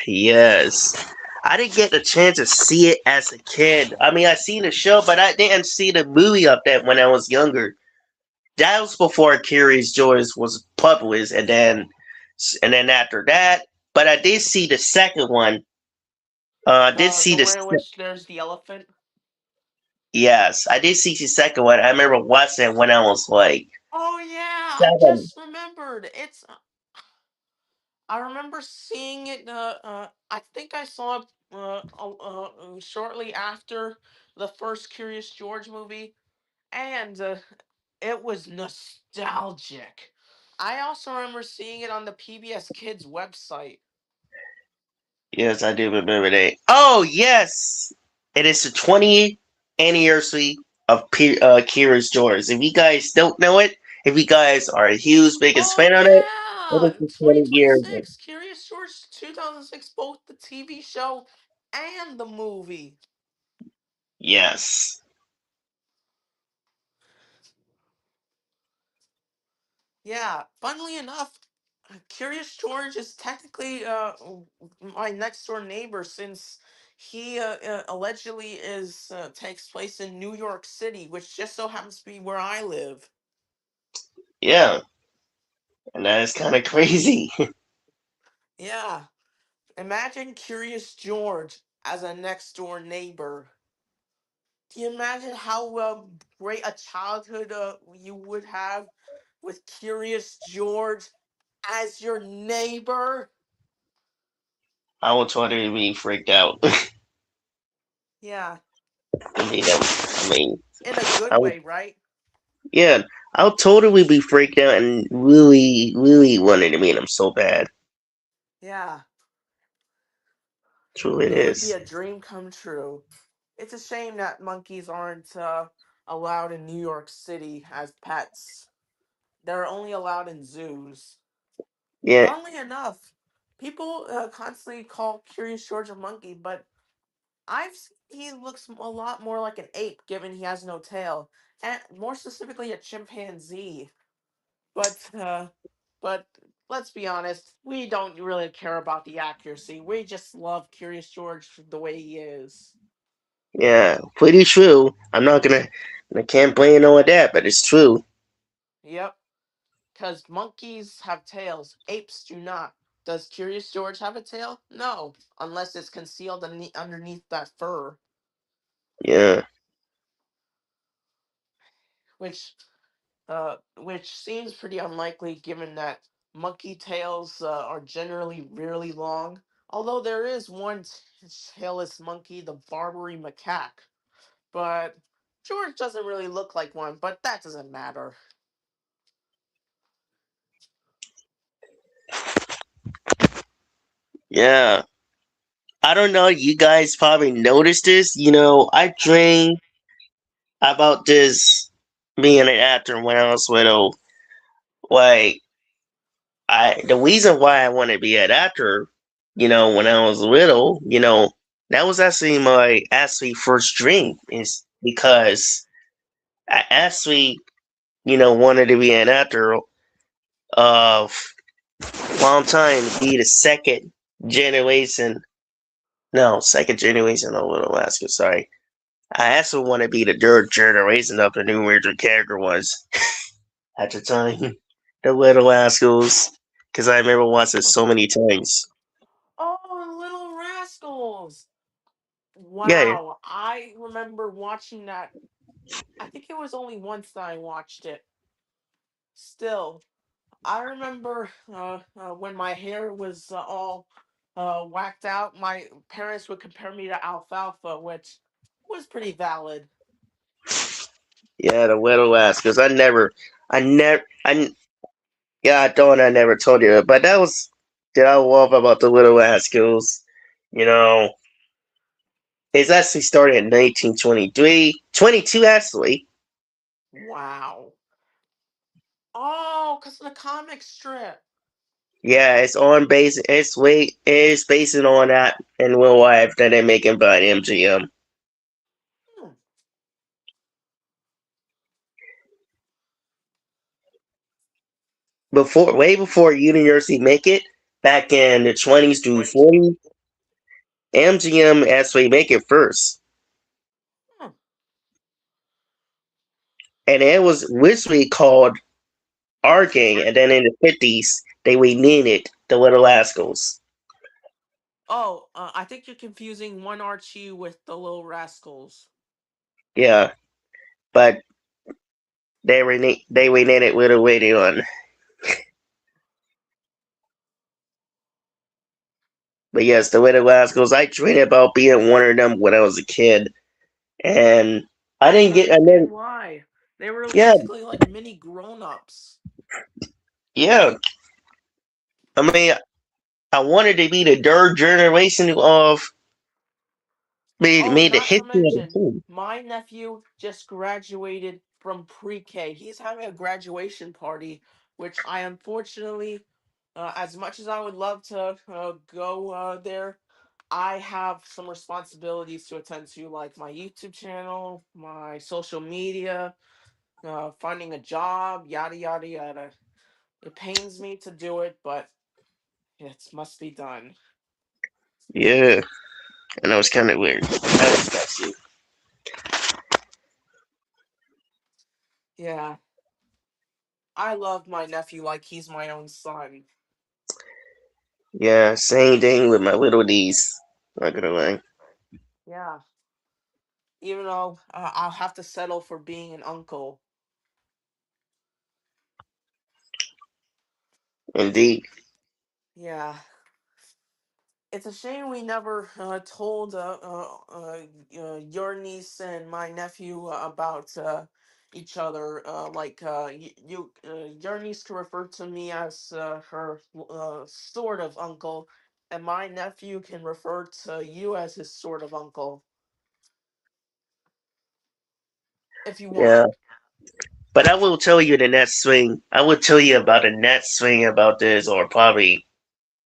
Yes. I didn't get the chance to see it as a kid. I mean, I seen the show, but I didn't see the movie of that when I was younger. That was before Curious George was published, and then after that. But I did see the second one. I did see The the one in which there's the elephant. yes, I did see the second one. I remember watching it when I was like Oh yeah, I 7. just remembered. I remember seeing it. I think I saw it shortly after the first Curious George movie, and it was nostalgic. I also remember seeing it on the PBS Kids website. Yes, I do remember that. Oh yes, it is the 20th anniversary of Curious George. If you guys don't know it, if you guys are a huge biggest Oh fan of it, it is yeah, the 20 years. 2026 Curious George 2006, both the TV show and the movie. Yes. Yeah, funnily enough, Curious George is technically my next door neighbor since he allegedly is takes place in New York City, which just so happens to be where I live. Yeah, and that is kind of crazy. Yeah, imagine Curious George as a next door neighbor. Do you imagine how great a childhood you would have with Curious George as your neighbor? I would totally be freaked out. Yeah, I mean, in a good I would, way, right? yeah, I would totally be freaked out and really, really wanted to meet him so bad. Yeah, Truly, it it would be is. a dream come true. It's a shame that monkeys aren't allowed in New York City as pets. They're only allowed in zoos. Yeah, Funnily enough, people constantly call Curious George a monkey, but he looks a lot more like an ape given he has no tail, and more specifically a chimpanzee. But but let's be honest, we don't really care about the accuracy. We just love Curious George the way he is. yeah, pretty true. I can't blame no of that, but it's true. Yep, because monkeys have tails, apes do not. Does Curious George have a tail? No, unless it's concealed underneath that fur, Yeah, which seems pretty unlikely given that monkey tails are generally really long. Although there is one tailless monkey, the Barbary macaque, but George doesn't really look like one. But that doesn't matter. yeah. I don't know. You guys probably noticed this. I dreamed about this being an actor when I was little. Like, the reason why I wanted to be an actor, when I was little, that was actually my first dream is because I actually, wanted to be an actor of long time to be the generation, second generation of Little Alaska, sorry. I also want to be the third generation of the New Ranger character was at the time, the Little Rascals, because I remember watching it so many times. Oh, Little Rascals! Yeah, Wow, I remember watching that. I think it was only once that I watched it. Still, I remember when my hair was all whacked out, my parents would compare me to Alfalfa, which was pretty valid. yeah, the Little Rascals. I never, yeah, I thought I never told you that, but that was that I love about the Little Rascals. You know, it's actually started in 1923, 22 actually. Wow. Oh, Oh, because of the comic strip. Yeah, it's on base. It's basing on that in real life that they're making by MGM. Hmm. Way before University make it, back in the 20s to 40s, MGM actually make it first, Hmm. and it was originally called Arcane, and then in the 50s they renamed it the Little Rascals. Oh, I think you're confusing One Archie with the Little Rascals. Yeah, but they renamed it Little Radio on. But yes, the Little Rascals. I dreamed about being one of them when I was a kid, and I I didn't can get. And then understand why. They were yeah, basically like mini grown-ups. yeah. I mean, I wanted to be the third generation of Oh, made the not to history of the mention, team. my nephew just graduated from pre-K. He's having a graduation party, which I unfortunately, as much as I would love to go there, I have some responsibilities to attend to, like my YouTube channel, my social media, finding a job, yada yada yada. It pains me to do it, but it must be done. Yeah, and that was kind of weird. I respect you. Yeah, I love my nephew like he's my own son. Yeah, same thing with my little D's. Not gonna lie. Yeah, even though I'll have to settle for being an uncle. Indeed. Yeah, it's a shame we never told your niece and my nephew about each other. Your niece can refer to me as her sort of uncle, and my nephew can refer to you as his sort of uncle, if you want. Yeah, but I will tell you the next swing. I will tell you about the next swing about this, or probably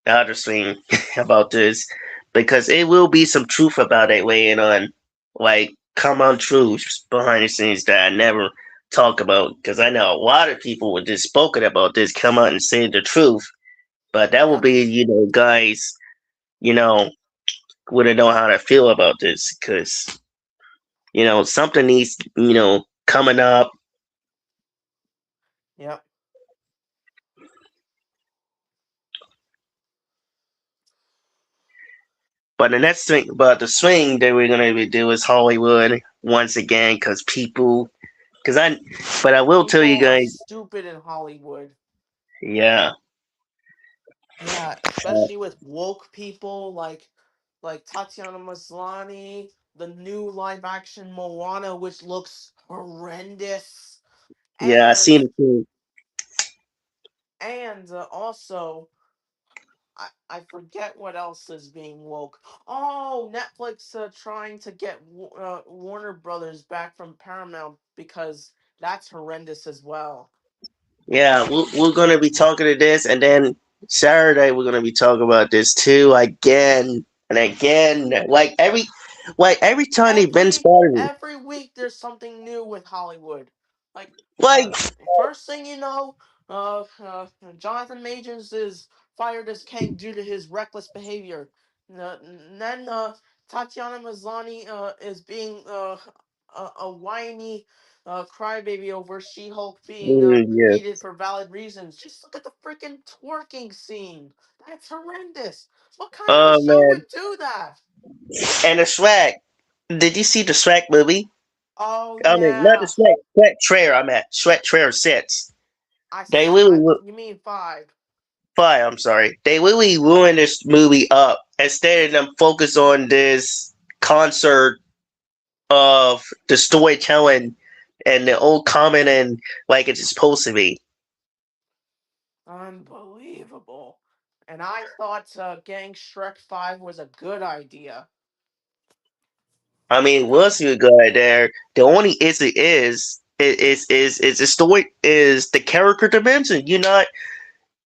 the other swing about this, because it will be some truth about it weighing on, like come on truths behind the scenes that I never talk about. Because I know a lot of people would just spoken about this, come out and say the truth, but that will Yep, be guys, you know wouldn't know how to feel about this because something needs coming up. yep. But the swing that we're gonna do is Hollywood once again because because I, but I will tell you People are guys, stupid in Hollywood. yeah, Yeah, uh, especially with woke people like Tatiana Maslany, the new live action Moana, which looks horrendous, yeah, I and seen it too. also I forget what else is being woke. Oh, Netflix trying to get Warner Brothers back from Paramount because that's horrendous as well. Yeah, we're gonna be talking to this, and then Saturday we're gonna be talking about this too again and again. Like every time they've been spotted, Every week there's something new with Hollywood. Like uh, like first thing you know, uh, uh, Jonathan Majors is fired as Kang due to his reckless behavior. Then Tatiana Maslany is being a whiny crybaby over She-Hulk being yeah. defeated for valid reasons. Just look at the freaking twerking scene. That's horrendous. What kind of a Oh show man, would do that? and the Shrek. Did you see the Shrek movie? Oh I mean, not the yeah. Shrek trailer. I'm at Shrek trailer six. They You mean five? five. I'm sorry. They really ruined this movie up. Instead of them focus on this concert of the storytelling and the old common and like it's supposed to be. Unbelievable. And I thought getting Shrek 5 was a good idea. I mean, it was a good there. The only issue is is the story is the character dimension. You not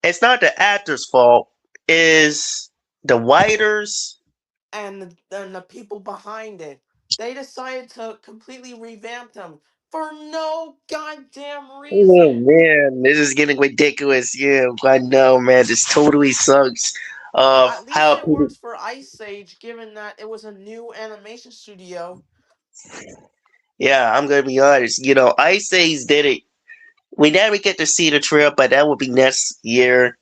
it's not the actor's fault. Is the writers. and the people behind it. They decided to completely revamp them for no goddamn Oh reason. man, this is getting ridiculous. Yeah, I know, man. This totally sucks. At least How it works for Ice Age, given that it was a new animation studio. Yeah, I'm gonna be honest. Ice Age did it. We never get to see the trail, but that will be next year.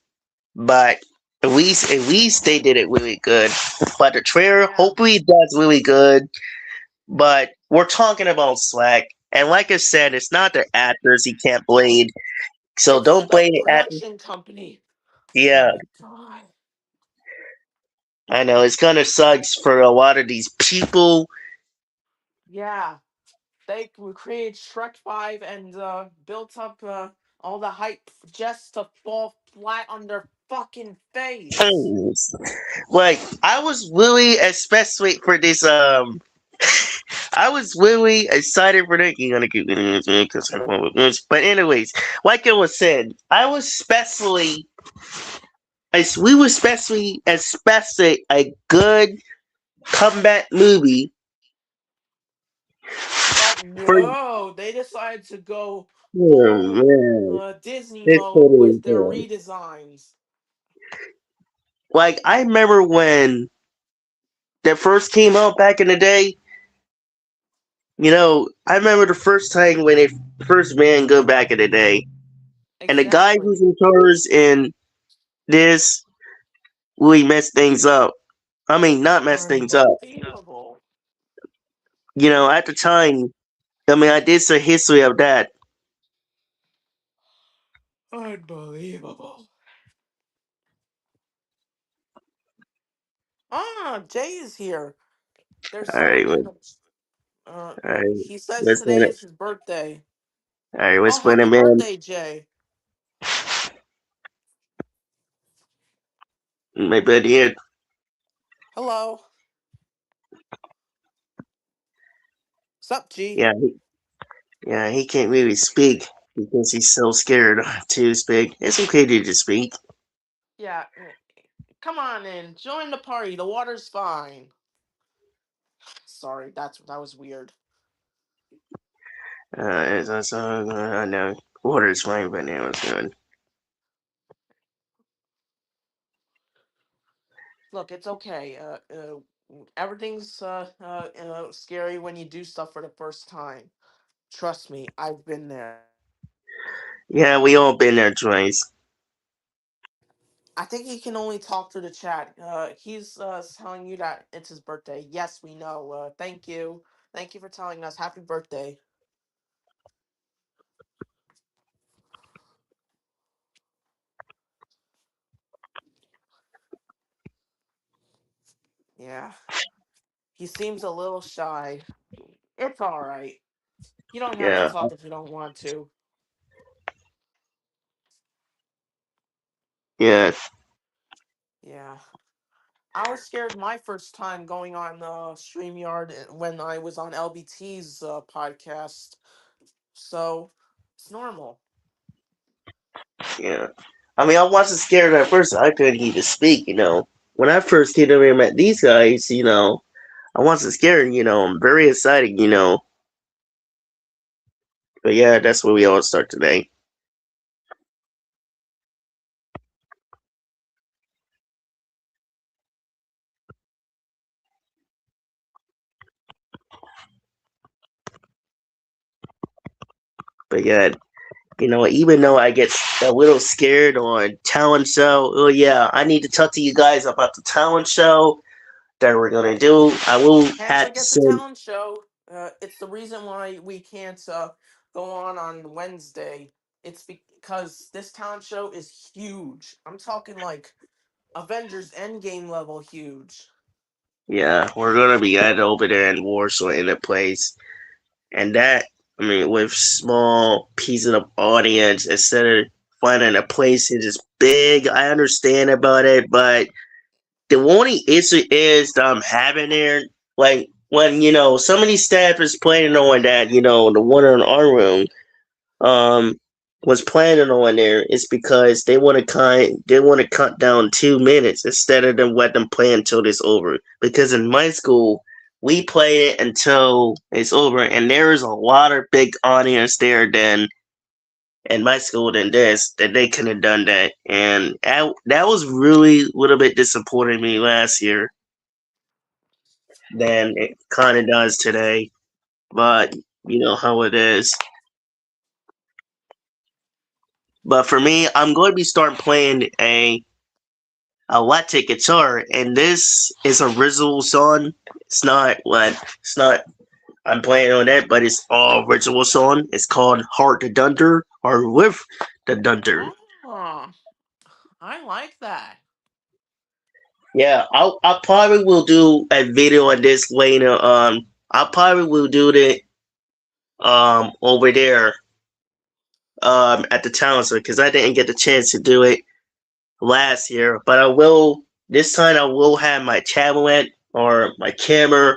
But at least they did it really good. But the trailer, Yeah, hopefully, it does really good. But we're talking about Slack, and like I said, it's not the actors he can't blame. So it's don't the blame the actors. production company. Oh Yeah, my god. I know it's gonna suck for a lot of these people. Yeah, they created Shrek 5 and built up all the hype just to fall flat on their fucking face. Like I was really, especially for this. I was really excited for that. You're gonna keep getting into because I don't want to. But anyways, like it was said, I was especially, as we were especially a good comeback movie But for. no, they decided to go Oh full man, Disney this mode totally with their good. redesigns. Like I remember when that first came out back in the day. I remember the first time when it first ran good back in the day, and the guy who's Exactly. in charge in this really messed things up. I mean, not messed things up. Unbelievable. At the time, I mean, I did some history of that. Unbelievable. Ah, Jay is here. They're All right, celebrating. all right, He says let's win today it. is his birthday. All right, Oh, let's win it, happy man. birthday, Jay. Maybe at the end. Hello. Sup, G? Yeah, he can't really speak because he's so scared to speak. It's okay to just speak. Yeah, come on in. Join the party. The water's fine. Sorry, that was weird. I know water's fine, but now it's good. Look, it's okay. Everything's scary when you do stuff for the first time. Trust me, I've been there. Yeah, we all been there twice. I think he can only talk through the chat. He's telling you that it's his birthday. Yes, we know. Thank you. Thank you for telling us. Happy birthday. Yeah. He seems a little shy. It's alright. You don't have to Yeah, talk if you don't want to. yeah, Yeah. I was scared my first time going on StreamYard when I was on LBT's podcast. So, it's normal. yeah. I mean, I wasn't scared at first. I couldn't even speak. When I first came over and met these guys, I wasn't scared. I'm very excited. But yeah, that's where we all start today. But yeah, even though I get a little scared on talent show, oh yeah, I need to talk to you guys about the talent show that we're gonna do. I will Can't have to forget the say, talent show. It's the reason why we can't go on Wednesday. It's because this talent show is huge. I'm talking like Avengers Endgame level huge. yeah, we're gonna be at over there in Warsaw in a place, and that I mean, with small pieces of audience instead of finding a place that is big. I understand about it, but the only issue is that I'm having there, like when some of these staff is planning on that, the one in our room. um was planning on there is because they want to cut down 2 minutes instead of them let them play until it's over. Because in my school, we play it until it's over, and there is a lot of big audience there than in my school than this that they could have done that, and that was really a little bit disappointing me last year than it kind of does today. But you know how it is. But for me, I'm going to be start playing a electric guitar, and this is a original song. It's not. I'm playing on that, but it's all original song. It's called "Heart to Dunder" or "With the Dunder." Oh, I like that. Yeah, I probably will do a video on this later. I probably will do it over there at the town because I didn't get the chance to do it last year, but I will this time. I will have my tablet or my camera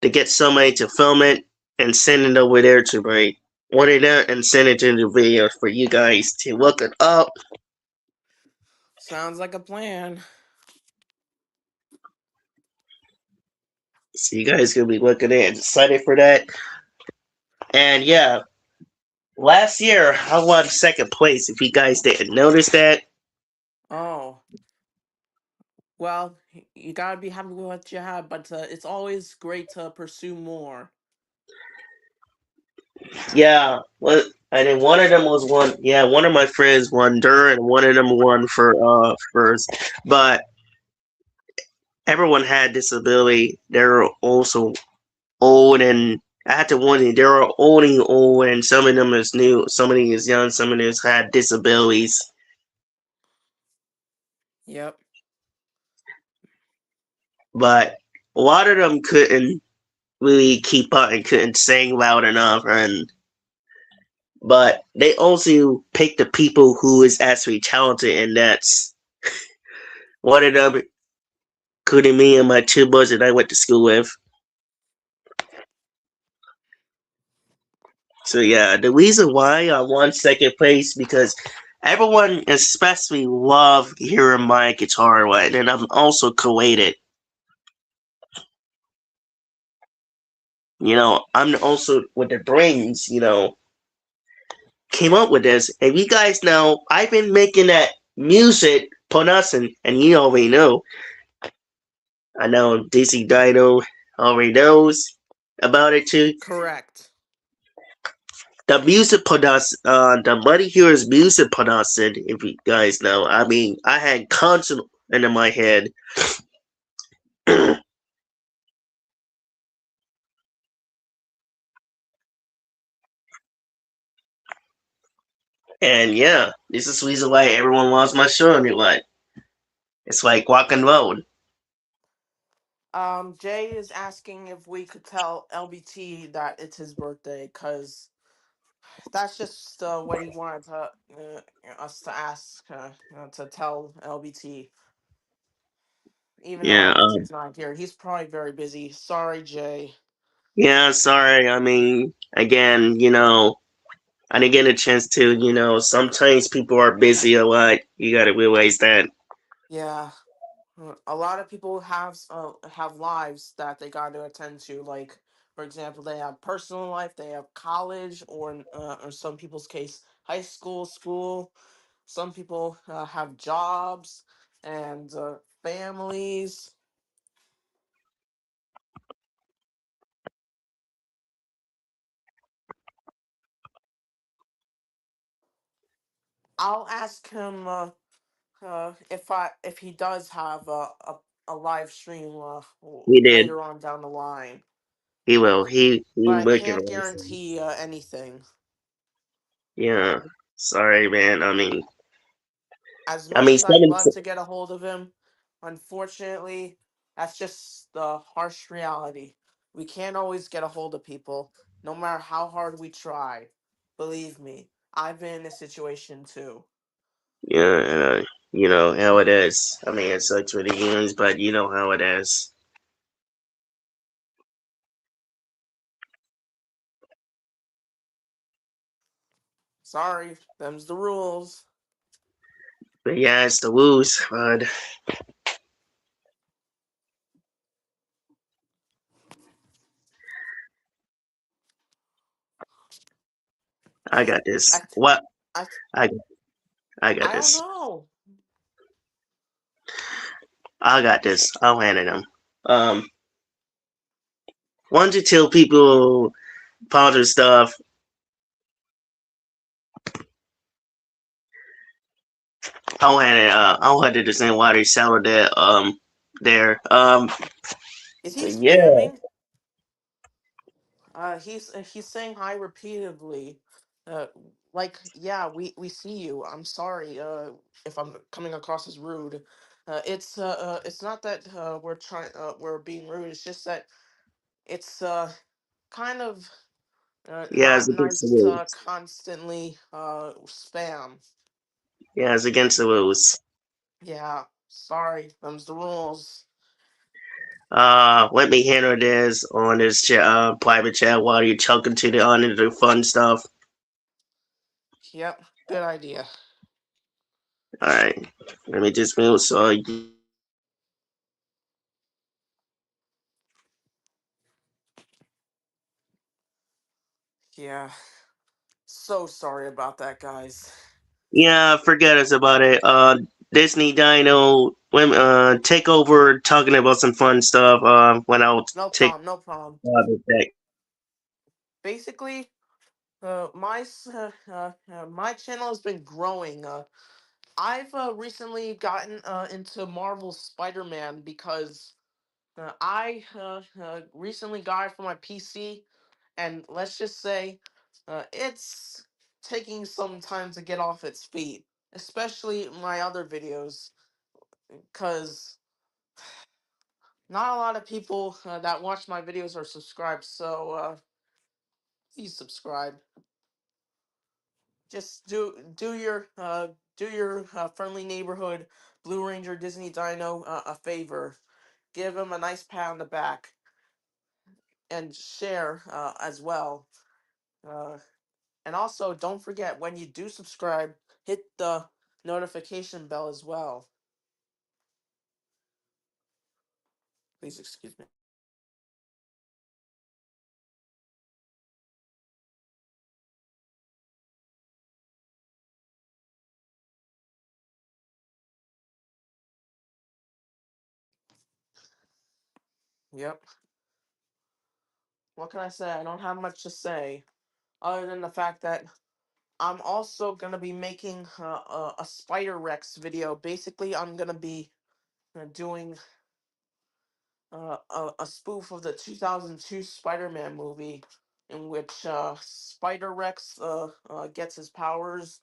to get somebody to film it and send it over there to me. One of them and send it to the video for you guys to look it up. Sounds like a plan. So you guys gonna be looking at it, excited for that. And yeah, last year I won second place. If you guys didn't notice that, Oh, well, you gotta be happy with what you have, but it's always great to pursue more. yeah. Well, and then one of them was one. Yeah, one of my friends won dirt, and one of them won for first. But everyone had disability. They're also old, and I had to wonder they're old, and some of them is new, some of them is young, some of them had disabilities. Yep. But a lot of them couldn't really keep up and couldn't sing loud enough, and but they also picked the people who is actually talented, and that's one of them, including me and my two boys that I went to school with. So yeah, the reason why I won second place because everyone especially loved hearing my guitar, right? And I'm also created. I'm also with the brains, came up with this. And you guys know I've been making that music production, and you already know. I know DC Dino already knows about it too. Correct. The Buddy Heroes music production, if you guys know. I mean, I had constant in my head. And yeah, this is the reason why everyone loves my show. And it's like rock and roll. Jay is asking if we could tell LBT that it's his birthday, cause that's just what he wanted us to ask, to tell LBT. Even though Yeah, LBT's not here, he's probably very busy. Sorry, Jay. yeah. Sorry. I mean, again, I didn't get a chance to. Sometimes people are busy a lot. You got to realize that. Yeah. A lot of people have lives that they got to attend to. Like, for example, they have personal life, they have college, or some people's case, high school, school. Some people have jobs and families. I'll ask him if he does have a live stream He did. later on down the line. He will. He But I working can't on something. guarantee anything. Yeah. Sorry, man. As I much mean, as I'd some. love to get a hold of him, unfortunately, that's just the harsh reality. We can't always get a hold of people, no matter how hard we try. Believe me, I've been in this situation too. Yeah. You know how it is. I mean, it sucks for the unions, but you know how it is. Sorry, them's the rules. But yeah, it's the woos, bud. I got this. I, What? I, I I got I don't this. know. I got this. I'll hand it him. Um, why don't you tell people positive stuff? I'll hand it the same water salad there. There. Is he But yeah, spamming? He's saying hi repeatedly. Uh, like, yeah, we see you. I'm sorry. If I'm coming across as rude. It's not that we're being rude. It's just that it's kind of yeah, it's not against the nice to rules. constantly spam. Yeah, it's against the rules. Yeah, sorry. Them's the rules. Let me handle this on this private chat while you're talking to the on the fun stuff. Yep, good idea. All right, let me just move. So Yeah, so sorry about that, guys. yeah, forget us about it. Disney Dino, take over talking about some fun stuff. When I'll No take problem. No problem. the deck. Basically, my channel has been growing. I've recently gotten into Marvel Spider-Man because I recently got it for my PC, and let's just say it's taking some time to get off its feet, especially my other videos, because not a lot of people that watch my videos are subscribed. So please subscribe. Just do your friendly neighborhood Blue Ranger Disney Dino a favor. Give him a nice pat on the back and share as well. Uh, and also, don't forget when you do subscribe, hit the notification bell as well. Please excuse me. Yep. What can I say? I don't have much to say other than the fact that I'm also gonna be making a Spider Rex video. Basically, I'm gonna be doing a spoof of the 2002 Spider-Man movie, in which Spider Rex gets his powers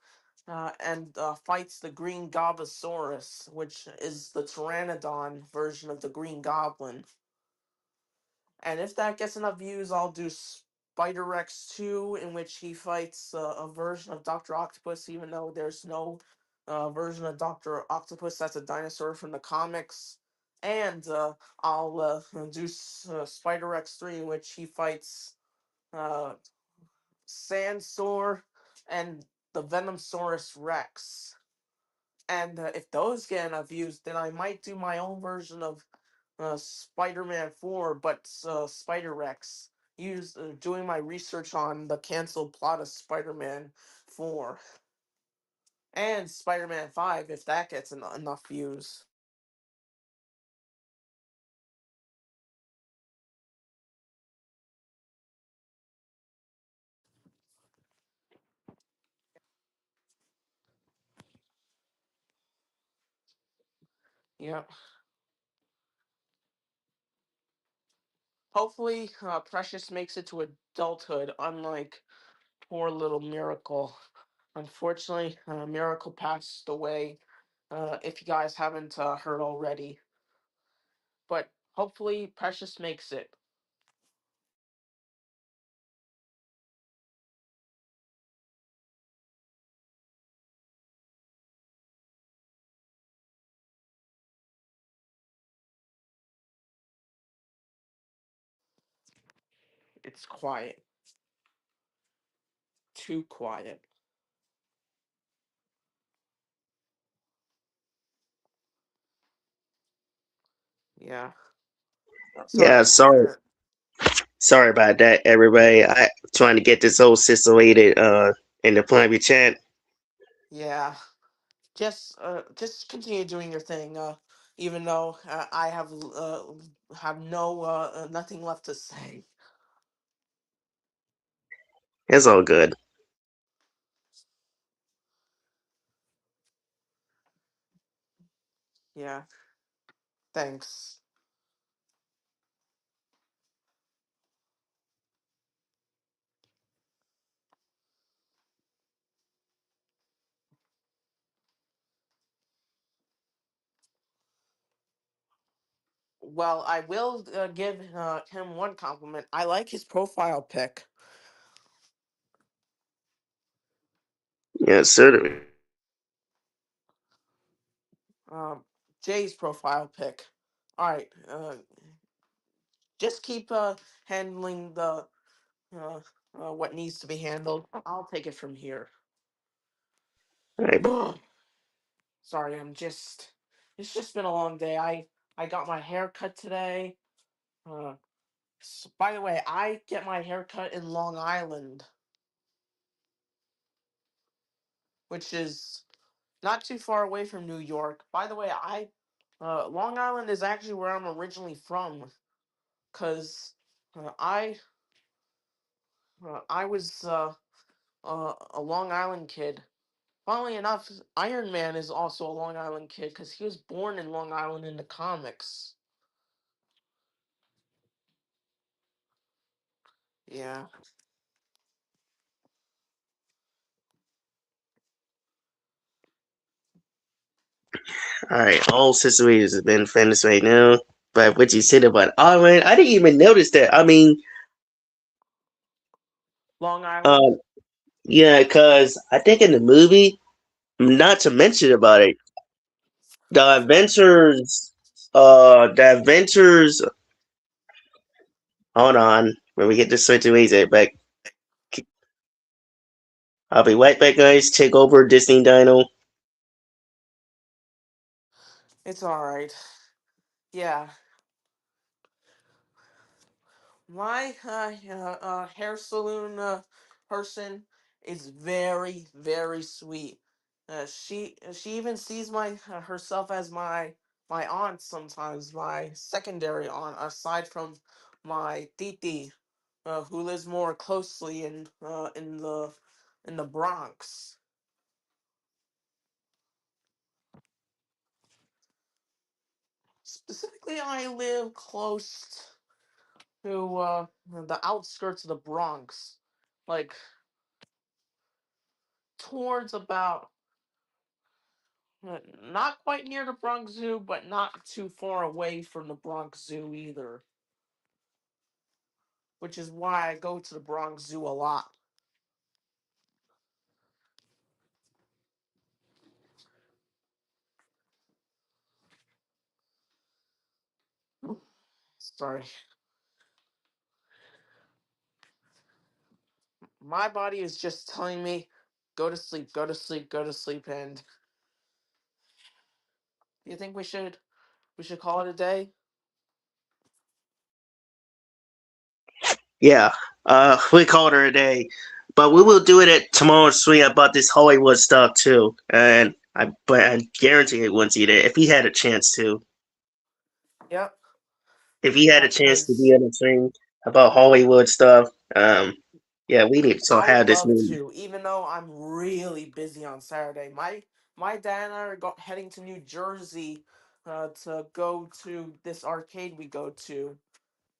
and fights the Green Gobosaurus, which is the Pteranodon version of the Green Goblin. And if that gets enough views, I'll do Spider Rex 2, in which he fights a version of Dr. Octopus, even though there's no version of Dr. Octopus that's a dinosaur from the comics. And I'll do Spider Rex 3, in which he fights uh, Sandsaur and the Venomsaurus Rex. And if those get enough views, then I might do my own version of Spider-Man 4, but Spider Rex. Doing my research on the canceled plot of Spider-Man 4 and Spider-Man 5 if that gets enough views. Yep. Hopefully, Precious makes it to adulthood, unlike poor little Miracle. Unfortunately, Miracle passed away. If you guys haven't heard already, but hopefully, Precious makes it. It's quiet, too quiet. Yeah. Yeah, Sorry to sorry, hear. sorry about that, everybody. I trying to get this whole situated in the private chat. Yeah. Just continue doing your thing. Even though I have no nothing left to say. It's all good. Yeah. Thanks. Well, I will give him one compliment. I like his profile pic. Yeah, certainly. Jay's profile pic. All right. Just keep handling the uh, what needs to be handled. I'll take it from here. All right. Sorry, it's just been a long day. I got my hair cut today. By the way, I get my hair cut in Long Island, which is not too far away from New York. By the way, I Long Island is actually where I'm originally from, cause I I was a Long Island kid. Funnily enough, Iron Man is also a Long Island kid because he was born in Long Island in the comics. Yeah. All right. All situations have been finished right now. But what you said about, oh man, I didn't even notice that. I mean, Long Island? um, yeah, because I think in the movie, not to mention about it, the Adventures. Hold on, when we get this situated, but I'll be right back, guys. Take over Disney Dino. It's alright. Yeah. My hair salon person is very, very sweet. She even sees my herself as my aunt sometimes, my secondary aunt, aside from my titi, who lives more closely in the Bronx. Specifically, I live close to the outskirts of the Bronx, like towards about not quite near the Bronx Zoo, but not too far away from the Bronx Zoo either. Which is why I go to the Bronx Zoo a lot. Sorry. My body is just telling me go to sleep, go to sleep, go to sleep, and do you think we should call it a day? Yeah, we called her a day, but we will do it at tomorrow's stream about this Hollywood stuff too. But I guarantee it once he did if he had a chance to. Yep. If he had Yeah, a chance to be cause on the stream about Hollywood stuff, yeah, we need to I would have this love movie. to, even though I'm really busy on Saturday. My dad and I are heading to New Jersey to go to this arcade we go to.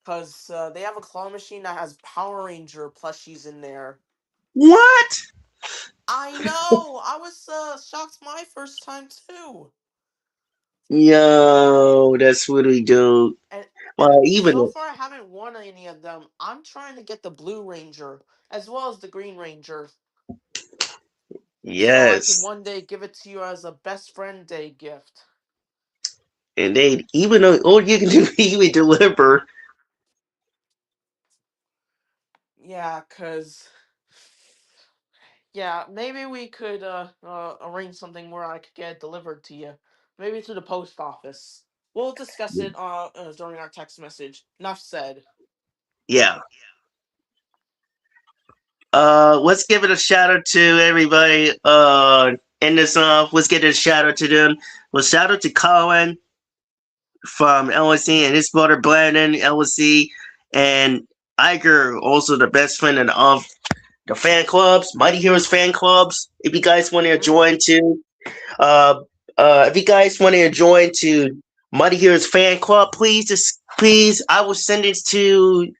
Because they have a claw machine that has Power Ranger plushies in there. What? I know! I was shocked my first time too. Yo, that's what we do. And Well, so even far I haven't won any of them. I'm trying to get the Blue Ranger as well as the Green Ranger so I can yes, one day give it to you as a best friend day gift. and they even though all you can do even deliver. Yeah, cuz yeah, maybe we could arrange something where I could get it delivered to you. Maybe to the post office. we'll discuss it during our text message. Enough said. Yeah. Let's give it a shout out to everybody. In this let's give it a shout out to them. Well, shout out to Colin from LSC and his brother Brandon LSC and Iger, also the best friend of the fan clubs, Mighty Heroes fan clubs. If you guys want to join to, uh, if you guys want to join to Mighty Heroes fan club, please, I will send it to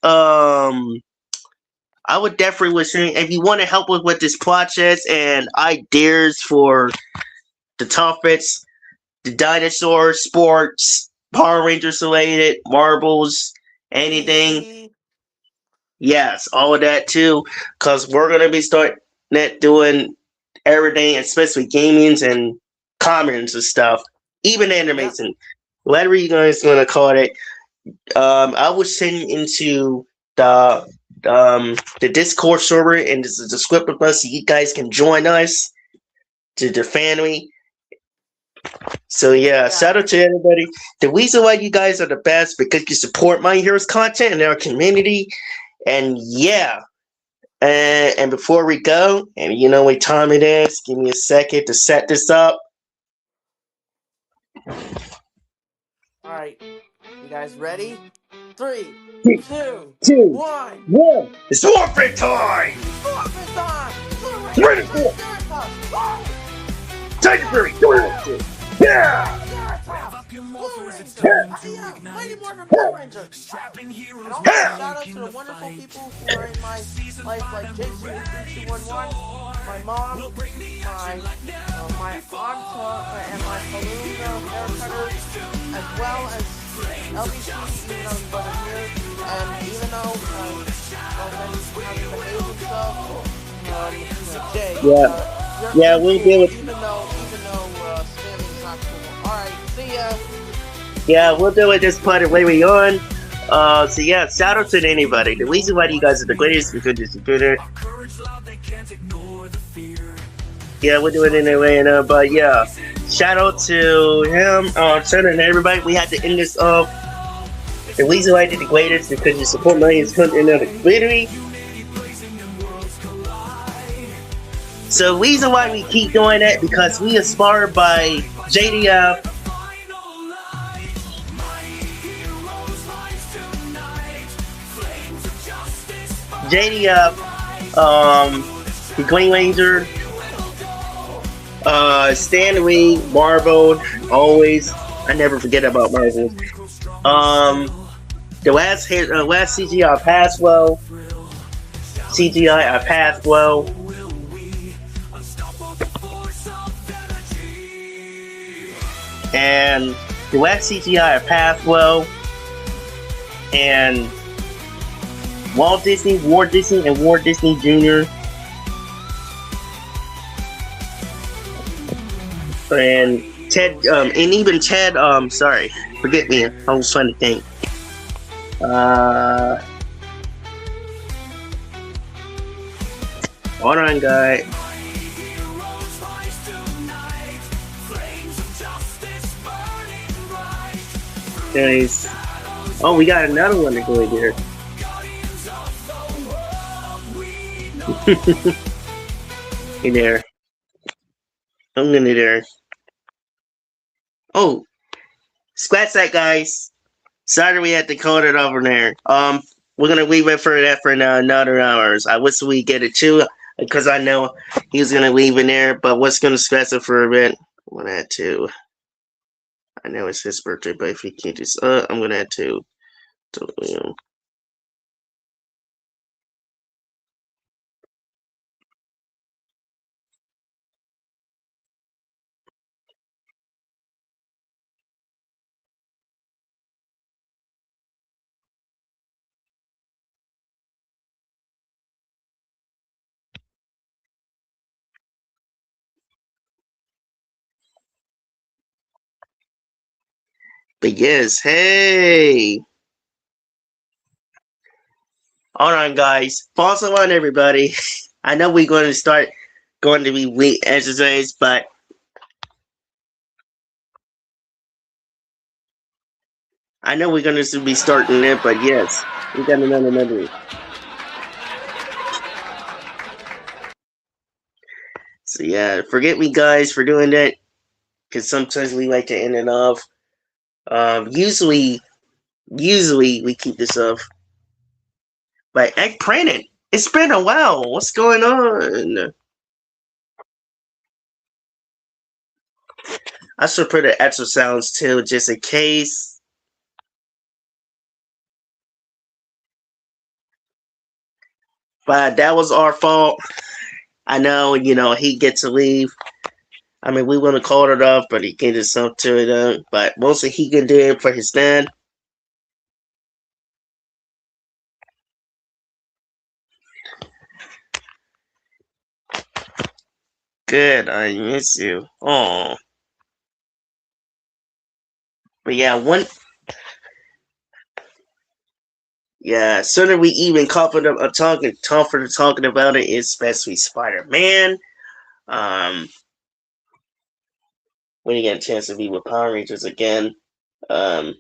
I would definitely listen. If you want to help with this project and ideas for the topics, the dinosaurs, sports, Power Rangers related, marbles, anything. Yes, all of that too. Because we're going to be starting doing everything, especially gamings and comments and stuff. Even animation. Whatever you guys want to call it. I will send into the Discord server and the script with us so you guys can join us to the family. So yeah, shout out to everybody. The reason why you guys are the best because you support My Heroes content and our community. And yeah. And before we go, and you know what time it is, give me a second to set this up. Alright. You guys ready? 3, 2, 1. It's Warfare time! Warfare time! Ready for Tiger Fury! Yeah! Mighty Morphin Power Ranger! And also shout out to the wonderful people who are in my life, like Jason3211, my mom, my aunt, and my Palooza haircutter, as well as LBC, even though he wasn't here, and even though he's having behaved himself, Jay. Yeah, we'll deal with. Even though spamming's not cool. Alright, see ya. Yeah, we'll deal with this part later on. So yeah, shout out to anybody. The reason why you guys are the greatest because you're good. Yeah, we'll do it anyway, but yeah, shout out to him, shout out to everybody. We had to end this off. The reason why I did the greatest because you support millions content of the community. So the reason why we keep doing that because we inspired by JDF. JDF, the Green Ranger, Stan Lee, Marvel, always. I never forget about Marvel. The last CGI I passed well. CGI I passed well. And the last CGI I passed well. And Walt Disney, and Walt Disney Jr. And Ted, and even Ted, sorry, forget me, I was trying to think. Hold on, guy. Nice. Oh, we got another one to go in here. Hey there. I'm gonna there. Oh, scratch that, guys. Sorry we had to code it over there. We're gonna leave it for that for another hours. I wish we get it too, because I know he was gonna leave in there. But what's gonna scratch it for a bit? I'm gonna add two. I know it's his birthday, but if he can't just, I'm gonna add two. To William. But yes, hey! Hold on, guys. False alarm, everybody. I know we're going to be weak exercise, but I know we're gonna be starting it, but yes, we got another memory. So yeah, forget me guys for doing that because sometimes we like to end it off. Usually we keep this off. But Egg Brandon, it's been a while. What's going on? I should put the extra sounds too, just in case. But that was our fault. I know, he gets to leave. I mean, we want to call it off, but he gave himself to it. But mostly he can do it for his dad. Good, I miss you. Oh, but yeah, yeah. Sooner we even confident of talking about it, especially Spider Man. Um, when you get a chance to be with Power Rangers again. Um,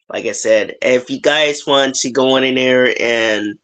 like I said, if you guys want to go in there and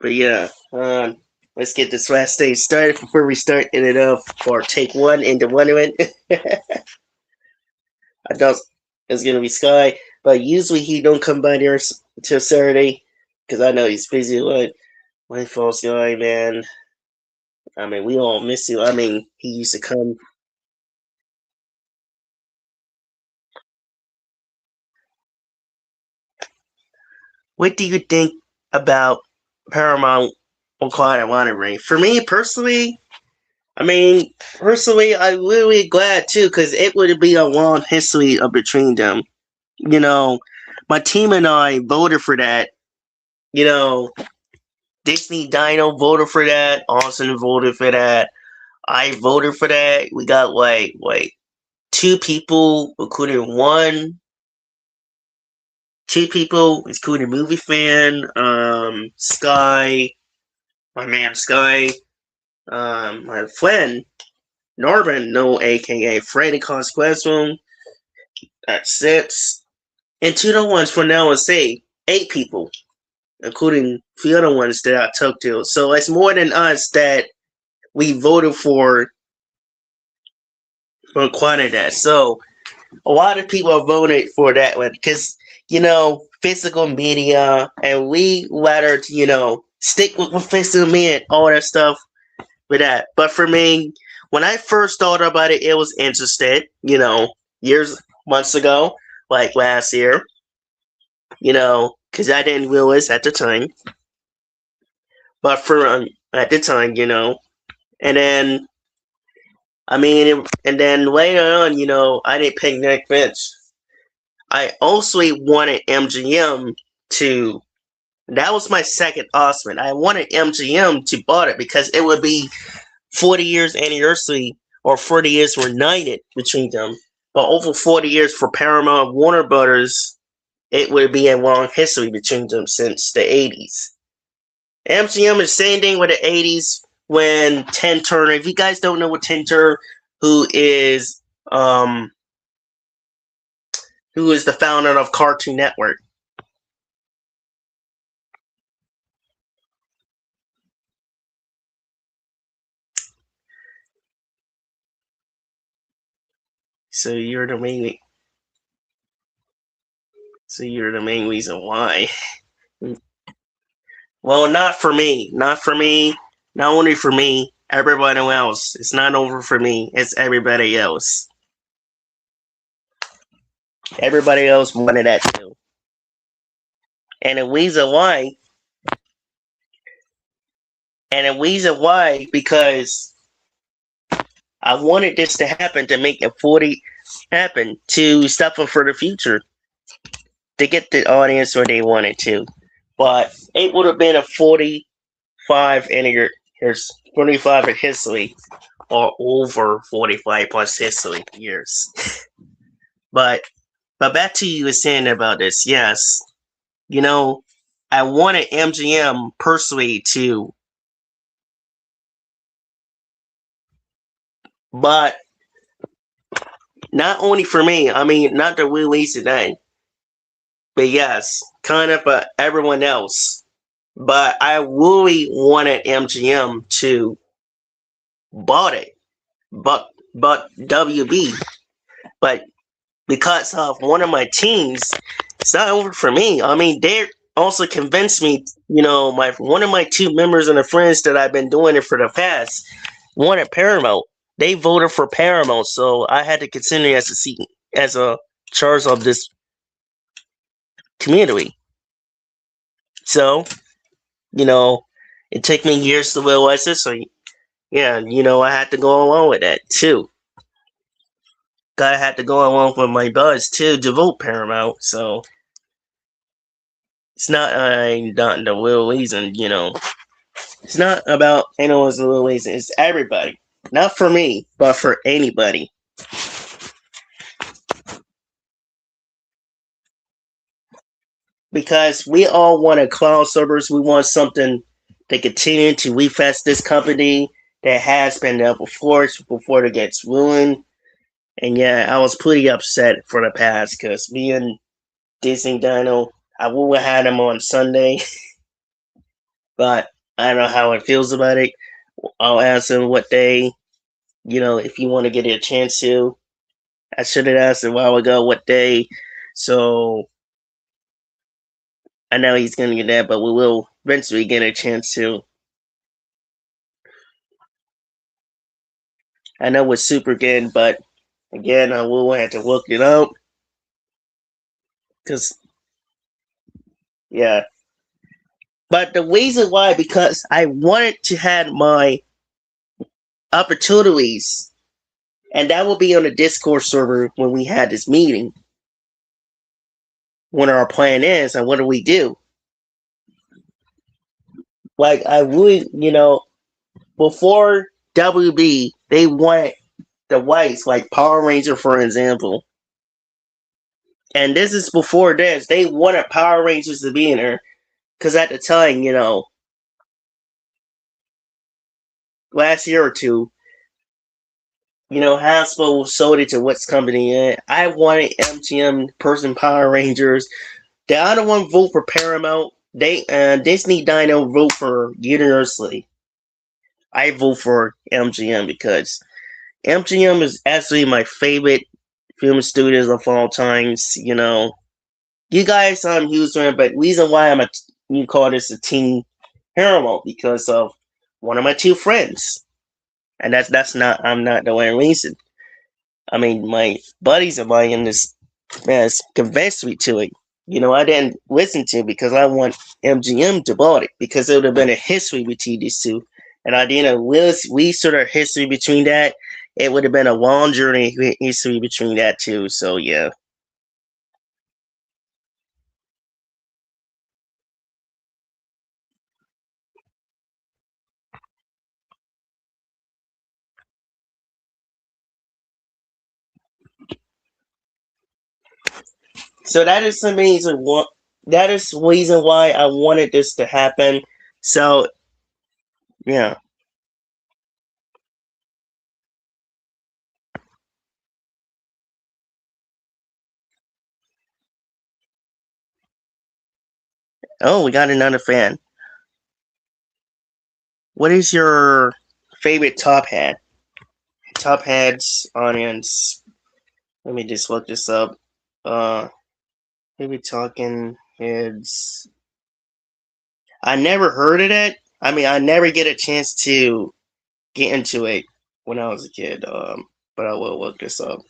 but yeah, let's get this last stage started before we start it up for take one into Wonderland. I thought it's gonna be Sky, but usually he don't come by there till Saturday because I know he's busy. Like my fault, Sky, man. I mean, we all miss you. I mean, he used to come. What do you think about Paramount Wakanda Wandering? For me personally, I'm really glad too because it would be a long history of between them. You know, my team and I voted for that. You know, Disney Dino voted for that. Austin voted for that. I voted for that. We got like two people, including two people, including movie fan, Sky, my man Sky, my friend Norman, no aka Freddy Consequential, that's six. And two other ones for now let's say eight people, including the other ones that I took to. So it's more than us that we voted for Quantidad. So a lot of people voted for that one because physical media, and we rather stick with physical media and all that stuff with that. But for me, when I first thought about it, it was interested. Years months ago, like last year. Because I didn't realize at the time. But for at the time, and then and then later on, I didn't pick Nick Finch. I also wanted MGM to. That was my second Osman. I wanted MGM to bought it because it would be 40 years anniversary or 40 years reunited between them. But over 40 years for Paramount Warner Brothers, it would be a long history between them since the 80s. MGM is same thing with the 80s when Tim Turner. If you guys don't know what Tim Turner, who is the founder of Cartoon Network. So you're the main. So you're the main reason why. Well, not for me. Not for me. Not only for me. Everybody else. It's not over for me. It's everybody else. Everybody else wanted that too. And the reason why, because I wanted this to happen to make the 40 happen, to stop them for the future, to get the audience where they wanted to. But it would have been a 45 in a years, 45 in history, or over 45 plus history years. But back to you was saying about this. Yes, you know, I wanted MGM personally to, but not only for me. I mean, not to release today, but yes, kind of for everyone else. But I really wanted MGM to bought it, but WB. But because of one of my teams, it's not over for me. I mean, they also convinced me. My one of my two members and the friends that I've been doing it for the past wanted Paramount. They voted for Paramount, so I had to continue as a charge of this community. So, you know, it took me years to realize this. So, yeah, I had to go along with that too. I had to go along with my buzz too to vote Paramount. So it's not the real reason. It's not about anyone's real reason. It's everybody. Not for me, but for anybody. Because we all want a cloud servers. We want something to continue to refresh this company that has been there before it gets ruined. And yeah, I was pretty upset for the past because me and Disney Dino, I would have had him on Sunday, but I don't know how it feels about it. I'll ask him what day, if you want to get a chance to. I should have asked a while ago what day, so I know he's going to get that, but we will eventually get a chance to. I know it's super good, but again, I will have to look it up. Because, yeah. But the reason why, because I wanted to have my opportunities, and that will be on the Discord server when we had this meeting. What our plan is, and what do we do? Like, I would, before WB, they want the whites, like Power Ranger, for example. And this is before this. They wanted Power Rangers to be in there. Because at the time, last year or two, Hasbro sold it to what's company. I wanted MGM person Power Rangers. The other one vote for Paramount. They Disney Dino vote for Universally. I vote for MGM because MGM is actually my favorite film studios of all times. You guys, I'm huge fan, but reason why you call this a team Paramount because of one of my two friends, and I'm not the one reason. I mean, my buddies of mine in this has convinced me to it. I didn't listen to it because I want MGM to bought it because it would have been a history between these two, and I didn't research a history between that. It would have been a long journey history between that two. So yeah. So that is the reason why I wanted this to happen. So yeah. Oh, we got another fan. What is your favorite top hat? Top hats, audience. Let me just look this up. Maybe talking heads. I never heard of it. I mean, I never get a chance to get into it when I was a kid. But I will look this up.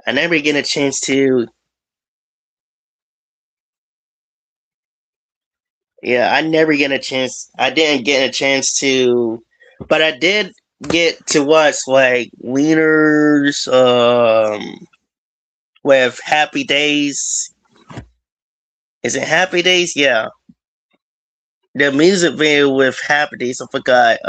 I never get a chance to. Yeah, I never get a chance. I didn't get a chance to, but I did get to watch like Wieners, with Happy Days. Is it Happy Days? Yeah, the music video with Happy Days. I forgot.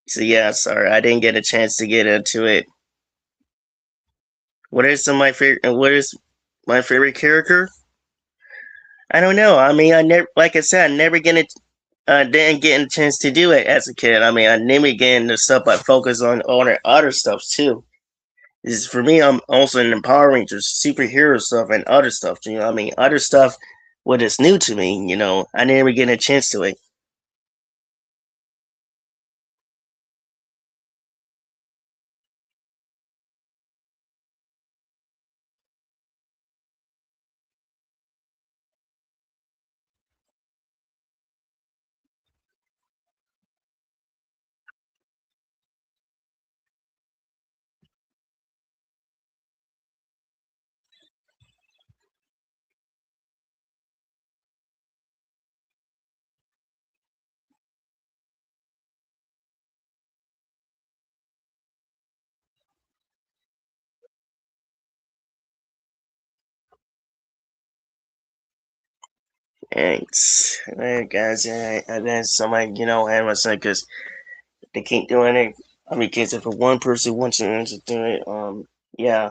So yeah, sorry, I didn't get a chance to get into it. What is some of my favorite? What is my favorite character? I don't know. I mean, I never, like I said, I never get it. Didn't get a chance to do it as a kid. I mean, I never get into stuff. I focus on other stuff too. Is for me, I'm also in the Power Rangers, superhero stuff, and other stuff. You know, I mean, other stuff. What is new to me? You know, I never get a chance to it. Thanks, guys. And then somebody, Amazon, because they can't do anything. I mean, because if one person wants to do it, yeah,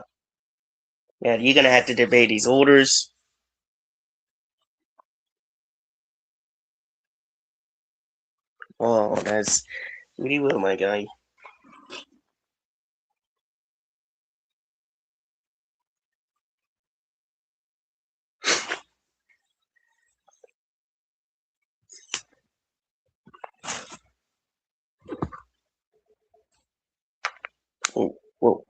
yeah, you're gonna have to debate these orders. Oh, that's really well, my guy. Oh, whoa.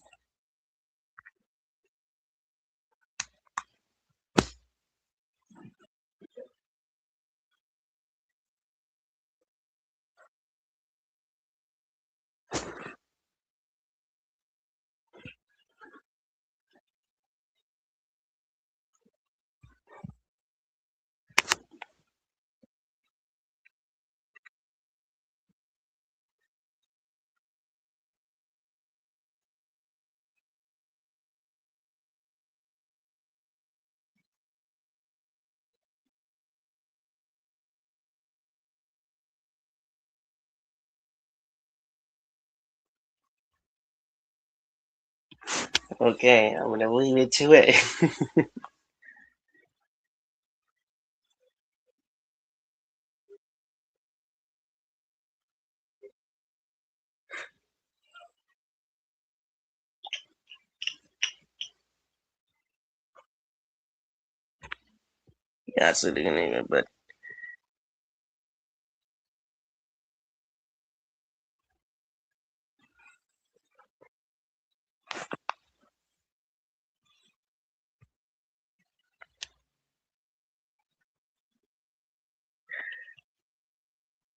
Okay, I'm gonna leave it to it. Yeah, so they're gonna even, but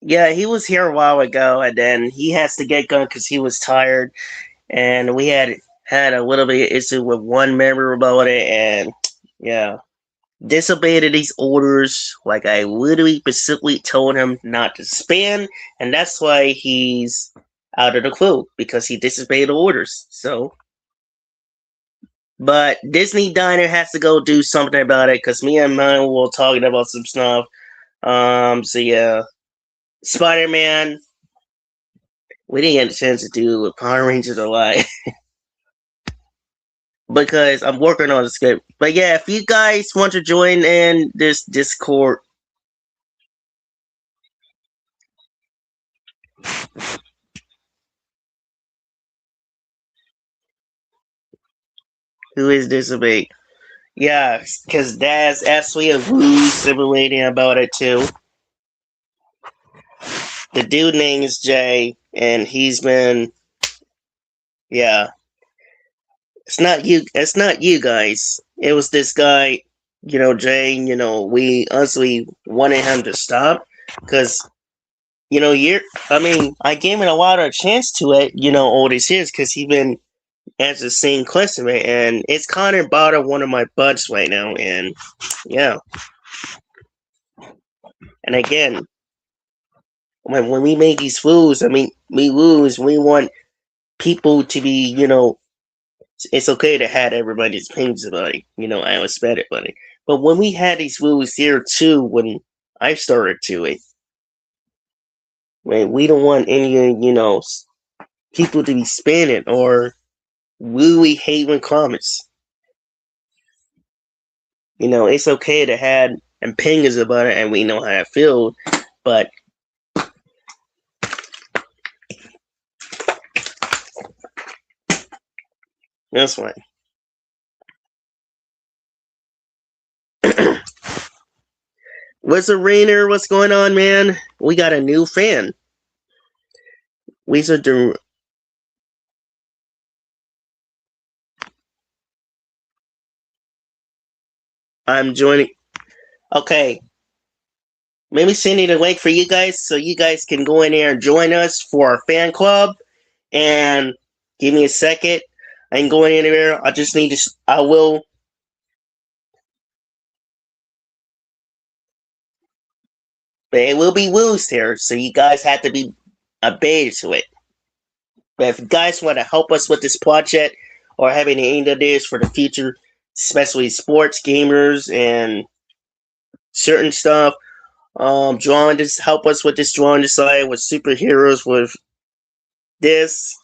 yeah, he was here a while ago, and then he has to get going because he was tired, and we had a little bit of issue with one member about it, and yeah, disobeyed these orders. Like I literally specifically told him not to spam, and that's why he's out of the clue because he disobeyed the orders. So, but Disney Diner has to go do something about it because me and mine were talking about some stuff. So yeah, Spider Man. We didn't get a chance to do with Power Rangers a lot because I'm working on the script. But yeah, if you guys want to join in this Discord, who is this about? Yeah, because Daz actually a who's simulating about it too. The dude name is Jay, and he's been, yeah. It's not you. It's not you guys. It was this guy. Jay, we honestly wanted him to stop because, I mean, I gave him a lot of chance to it, all these years because he been as the same classmate, and it's kind of bothered one of my buds right now, and yeah. And again, when we make these rules, I mean, we lose, we want people to be, it's okay to have everybody's opinions about it, I respect it, buddy. But when we had these rules here too, when I started to it, right, we don't want any, people to be spinning or really hating comments. It's okay to have opinions about it, and we know how to feel, but that's fine. What's a Rainer? What's going on, man? We got a new fan. We should do. I'm joining. Okay, maybe sending a link for you guys so you guys can go in there and join us for our fan club. And give me a second. I ain't going anywhere. I just need to. I will. But it will be loose here, so you guys have to be obeyed to it. But if you guys want to help us with this project or have any ideas for the future, especially sports, gamers, and certain stuff, drawing this, help us with this drawing design with superheroes, with this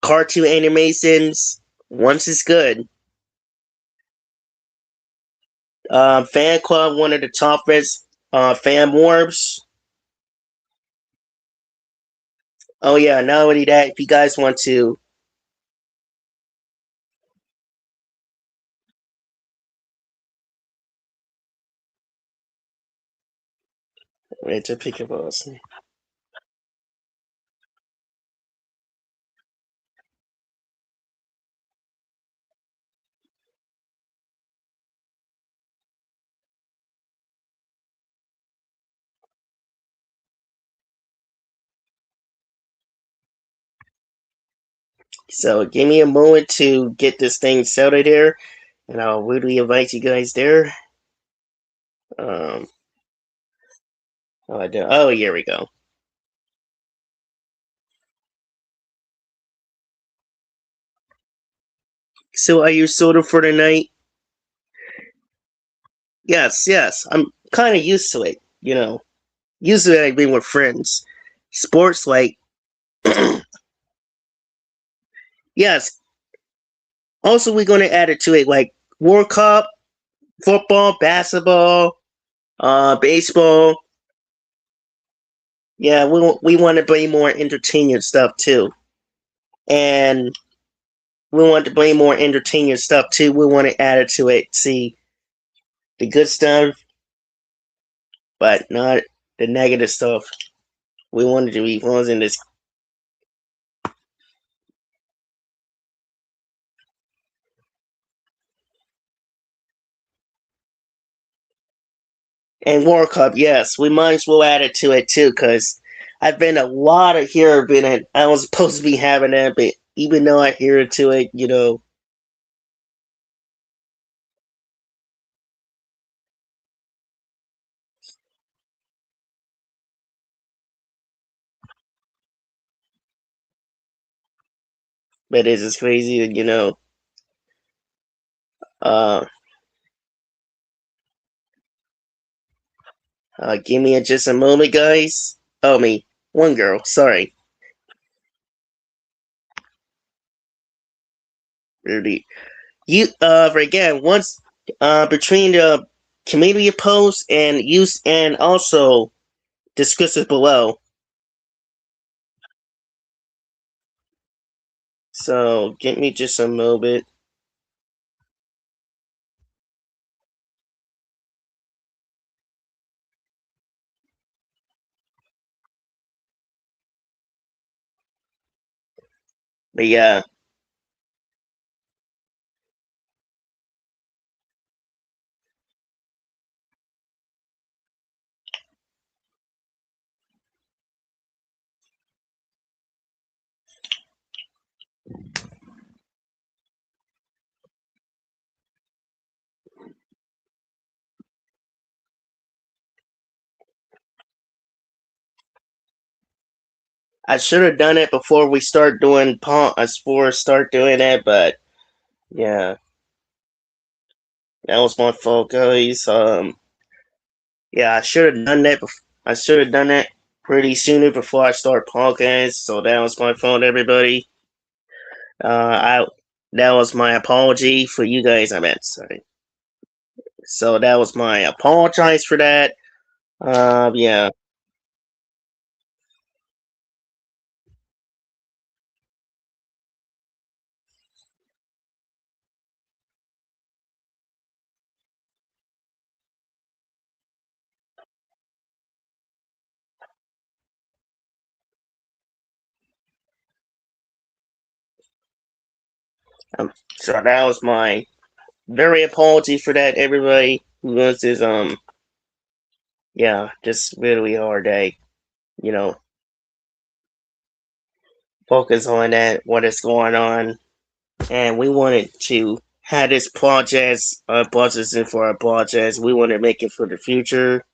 cartoon animations. Once it's good. Fan club, one of the toughest fan warbs. Oh yeah, not only that, if you guys want to, wait to pick up us. So give me a moment to get this thing settled here, and I'll really invite you guys there. Um, oh, here we go. So are you sorted for the night? Yes, yes. I'm kind of used to it. Usually I've been with friends. Sports, like, yes. Also, we're going to add it to it, like World Cup, football, basketball, baseball. Yeah, we want to bring more entertainment stuff too, and we want to bring more entertainment stuff too. We want to add it to it. See the good stuff, but not the negative stuff. We wanted to be ones in this. And World Cup, yes, we might as well add it to it too, because I've been a lot of here. Been I was supposed to be having that, but even though I hear it to it, but it's just crazy, Uh, give me just a moment, guys. Oh, me, one girl. Sorry, really. You again once between the community post and use and also discuss it below. So give me just a moment. But yeah, I should have done it before we start doing before start doing it, but yeah, that was my fault, guys. Yeah, I should have done that. I should have done that pretty sooner before I start podcast. So that was my fault, everybody. I that was my apology for you guys. I meant sorry. So that was my apologize for that. Yeah. So that was my very apology for that, everybody. Who was this? Yeah, just really hard day. You know, focus on that, what is going on, and we wanted to have this project, processing for our project. We want to make it for the future,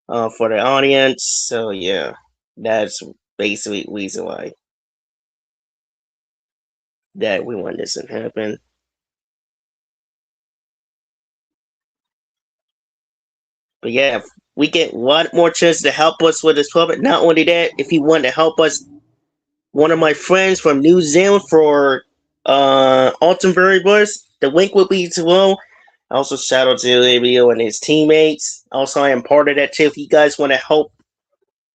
for the audience. So yeah, that's basically the reason why that we want this to happen. But yeah, if we get one more chance to help us with this puppet. Not only that, if you want to help us, one of my friends from New Zealand for Altonbury Bus, the link will be below. Also, shout out to Livio and his teammates. Also, I am part of that too. If you guys want to help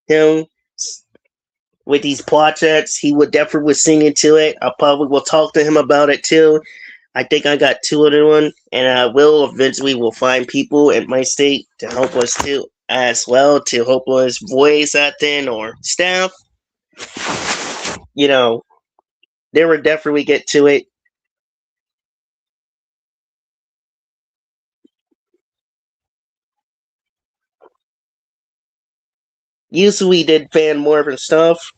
him with these projects, he would definitely was singing to it. I probably will talk to him about it too. I think I got two other one, and I will eventually will find people in my state to help us too as well to help us voice out then or staff. You know, they will definitely get to it. Usually we did fan more and stuff.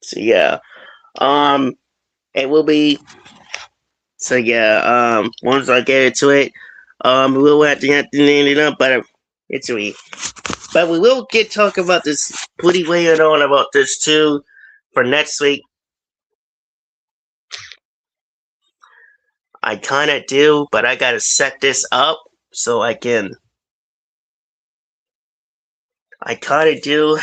So yeah, um, it will be. So yeah, once I get into it, we will have to name it up, but it's we. But we will get talking about this pretty later on about this too for next week. I kind of do, but I gotta set this up so I can. I kind of do,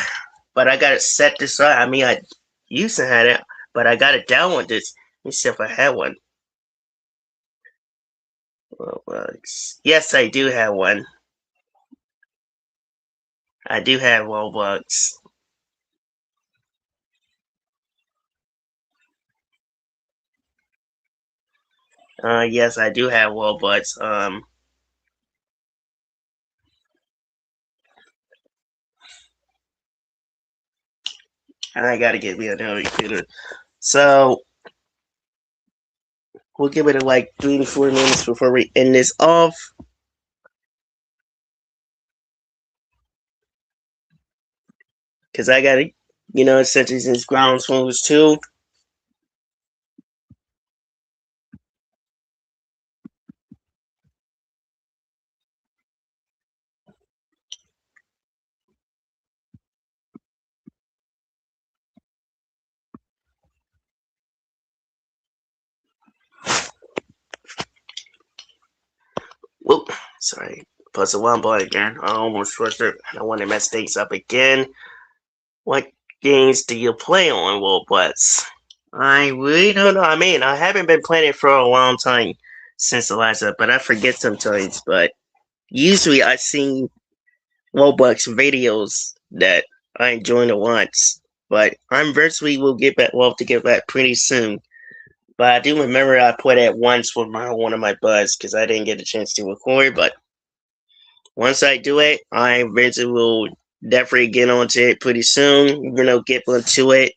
but I gotta set this up. I mean, I used to have it, but I gotta download this. Let me see if I have one. Roblox. Yes, I do have one. I do have Roblox. Yes, I do have Roblox. I gotta get me another computer. So We'll give it like 3 to 4 minutes before we end this off. Because I got to, essentially since ground swings too. Whoop, sorry. Plus a one ball again. I almost rushed it. I don't want to mess things up again. What games do you play on Roblox? I really don't know. I mean, I haven't been playing it for a long time since the last up, but I forget sometimes. But usually I see Roblox videos that I enjoy to watch. But I'm virtually will get back. We'll have to get back pretty soon. But I do remember I played it once with one of my buds because I didn't get a chance to record. But once I do it, I eventually will definitely get onto it pretty soon. Get into it.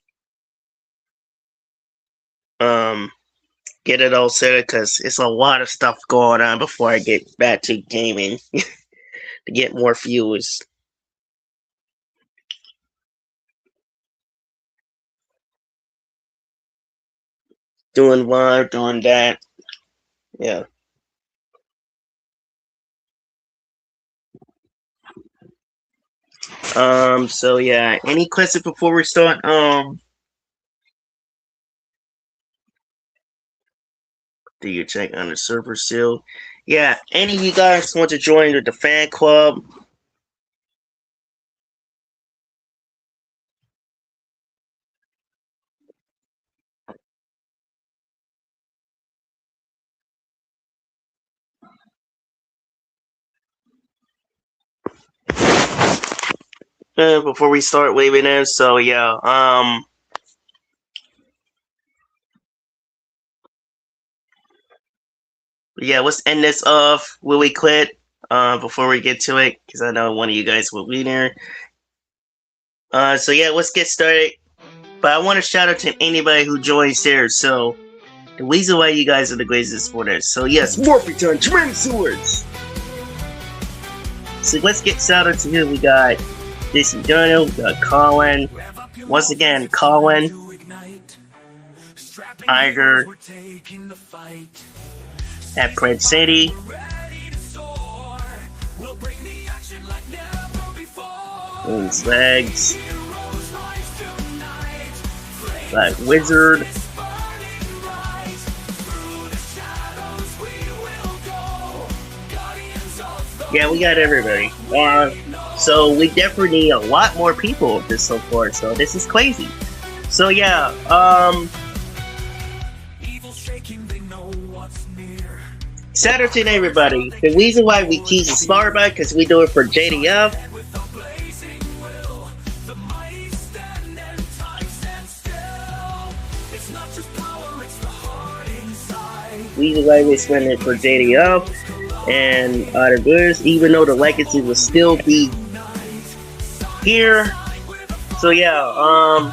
Get it all set because it's a lot of stuff going on before I get back to gaming to get more viewers. Doing live, doing that. Yeah. So yeah. Any questions before we start? Do you check on the server still? Yeah. Any of you guys want to join the fan club? Before we start leaving in, so yeah. Yeah, let's end this off really quick before we get to it, because I know one of you guys will be there. So yeah, let's get started. But I want to shout out to anybody who joins there. So the reason why you guys are the greatest supporters. So yes, Morphiton, tremendous swords. So let's get shout out to who we got. Jason Jono, we got Colin. Once again, Colin, Iger, at Pred City, Slags, Black Wizard, yeah, we got everybody. So we definitely need a lot more people of this so far. So this is crazy. So yeah, shout out to everybody. The reason why we choose the Starbucks because we do it for JDF. Reason why we spend it for JDF and other goods, even though the legacy will still be here. So yeah,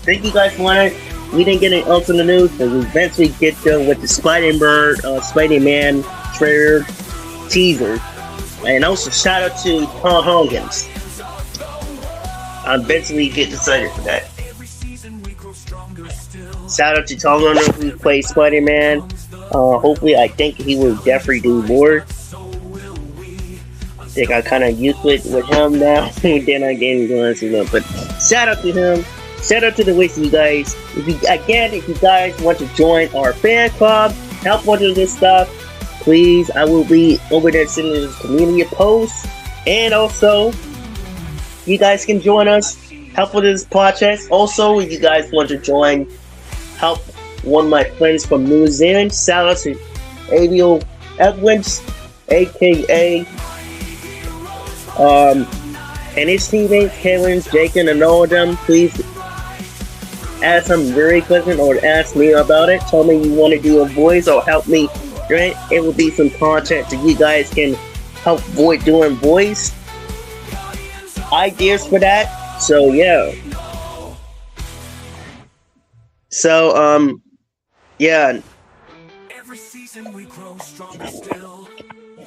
thank you guys for watching. We didn't get anything else in the news, but we eventually get done with the Spider-Man trailer teaser. And also shout out to Tom Hoggins. I eventually get excited for that. Shout out to Tom Hoggins who plays Spider-Man. Hopefully, I think he will definitely do more. I think I kind of used to it with him now. Then I gave him but shout out to him. Shout out to the rest of you guys. If you guys want to join our fan club, help with this stuff, please. I will be over there sending this community post, and also you guys can join us, help with this project. Also, if you guys want to join, help one of my friends from New Zealand. Shout out to Aviel Edwards, aka and his teammates, Kevin, Jacob, and all of them. Please ask some very question or ask me about it. Tell me you want to do a voice or help me. Right? It will be some content that you guys can help Void doing voice ideas for that. So yeah. So yeah.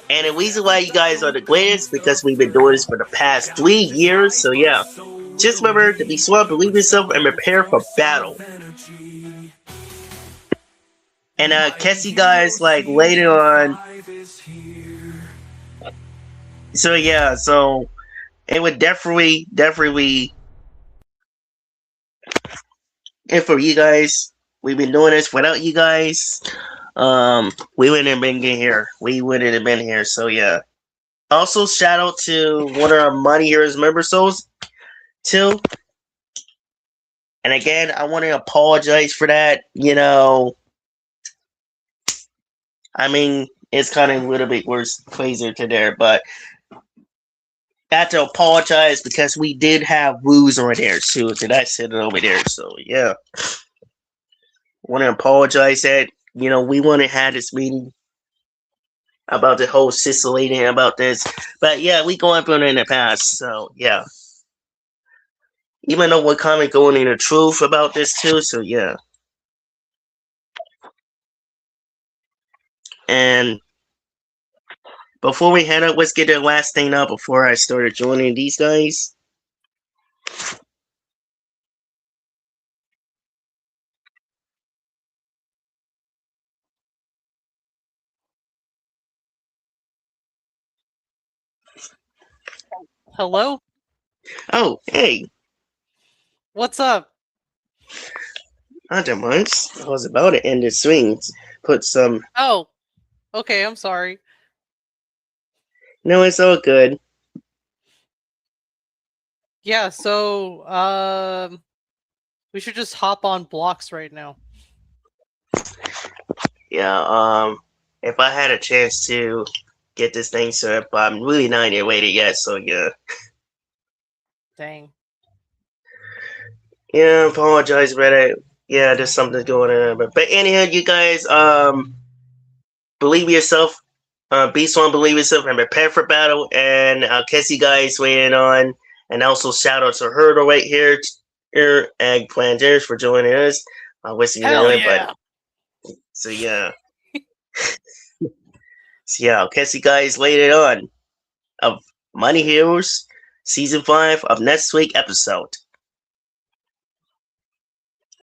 And the reason why you guys are the greatest because we've been doing this for the past 3 years. So yeah, just remember to be smart, believe in yourself, and prepare for battle. And catch you guys like later on. So yeah, so it would definitely, and for you guys, we've been doing this without you guys. We wouldn't have been here. We wouldn't have been here. So yeah. Also, shout out to one of our Money Heroes member souls, too. And again, I want to apologize for that. I mean, it's kind of a little bit worse, crazier to there, but I have to apologize because we did have woos over there, too. So that's it over there. So yeah, I want to apologize that we want to have this meeting about the whole Sicily and about this, but yeah, we going through it in the past. So yeah. Even though we're kind of going in the truth about this too, so yeah. And before we head up, let's get the last thing up before I started joining these guys. Hello? Oh, hey. What's up? Not that much. I was about to end the swings. Put some. Oh, okay, I'm sorry. No, it's all good. Yeah, so, we should just hop on blocks right now. Yeah, if I had a chance to get this thing set up, I'm really not even waiting yet, so yeah. Dang. Yeah, apologize about it. Yeah, there's something going on. But anyhow, you guys, believe yourself. Be strong, believe yourself, and prepare for battle. And I'll catch you guys waiting on. And also shout out to Hurdle right here, Eggplanters, for joining us. I wish you know it, but so yeah. So yeah, I'll catch you guys later on of Money Heroes Season 5 of next week episode.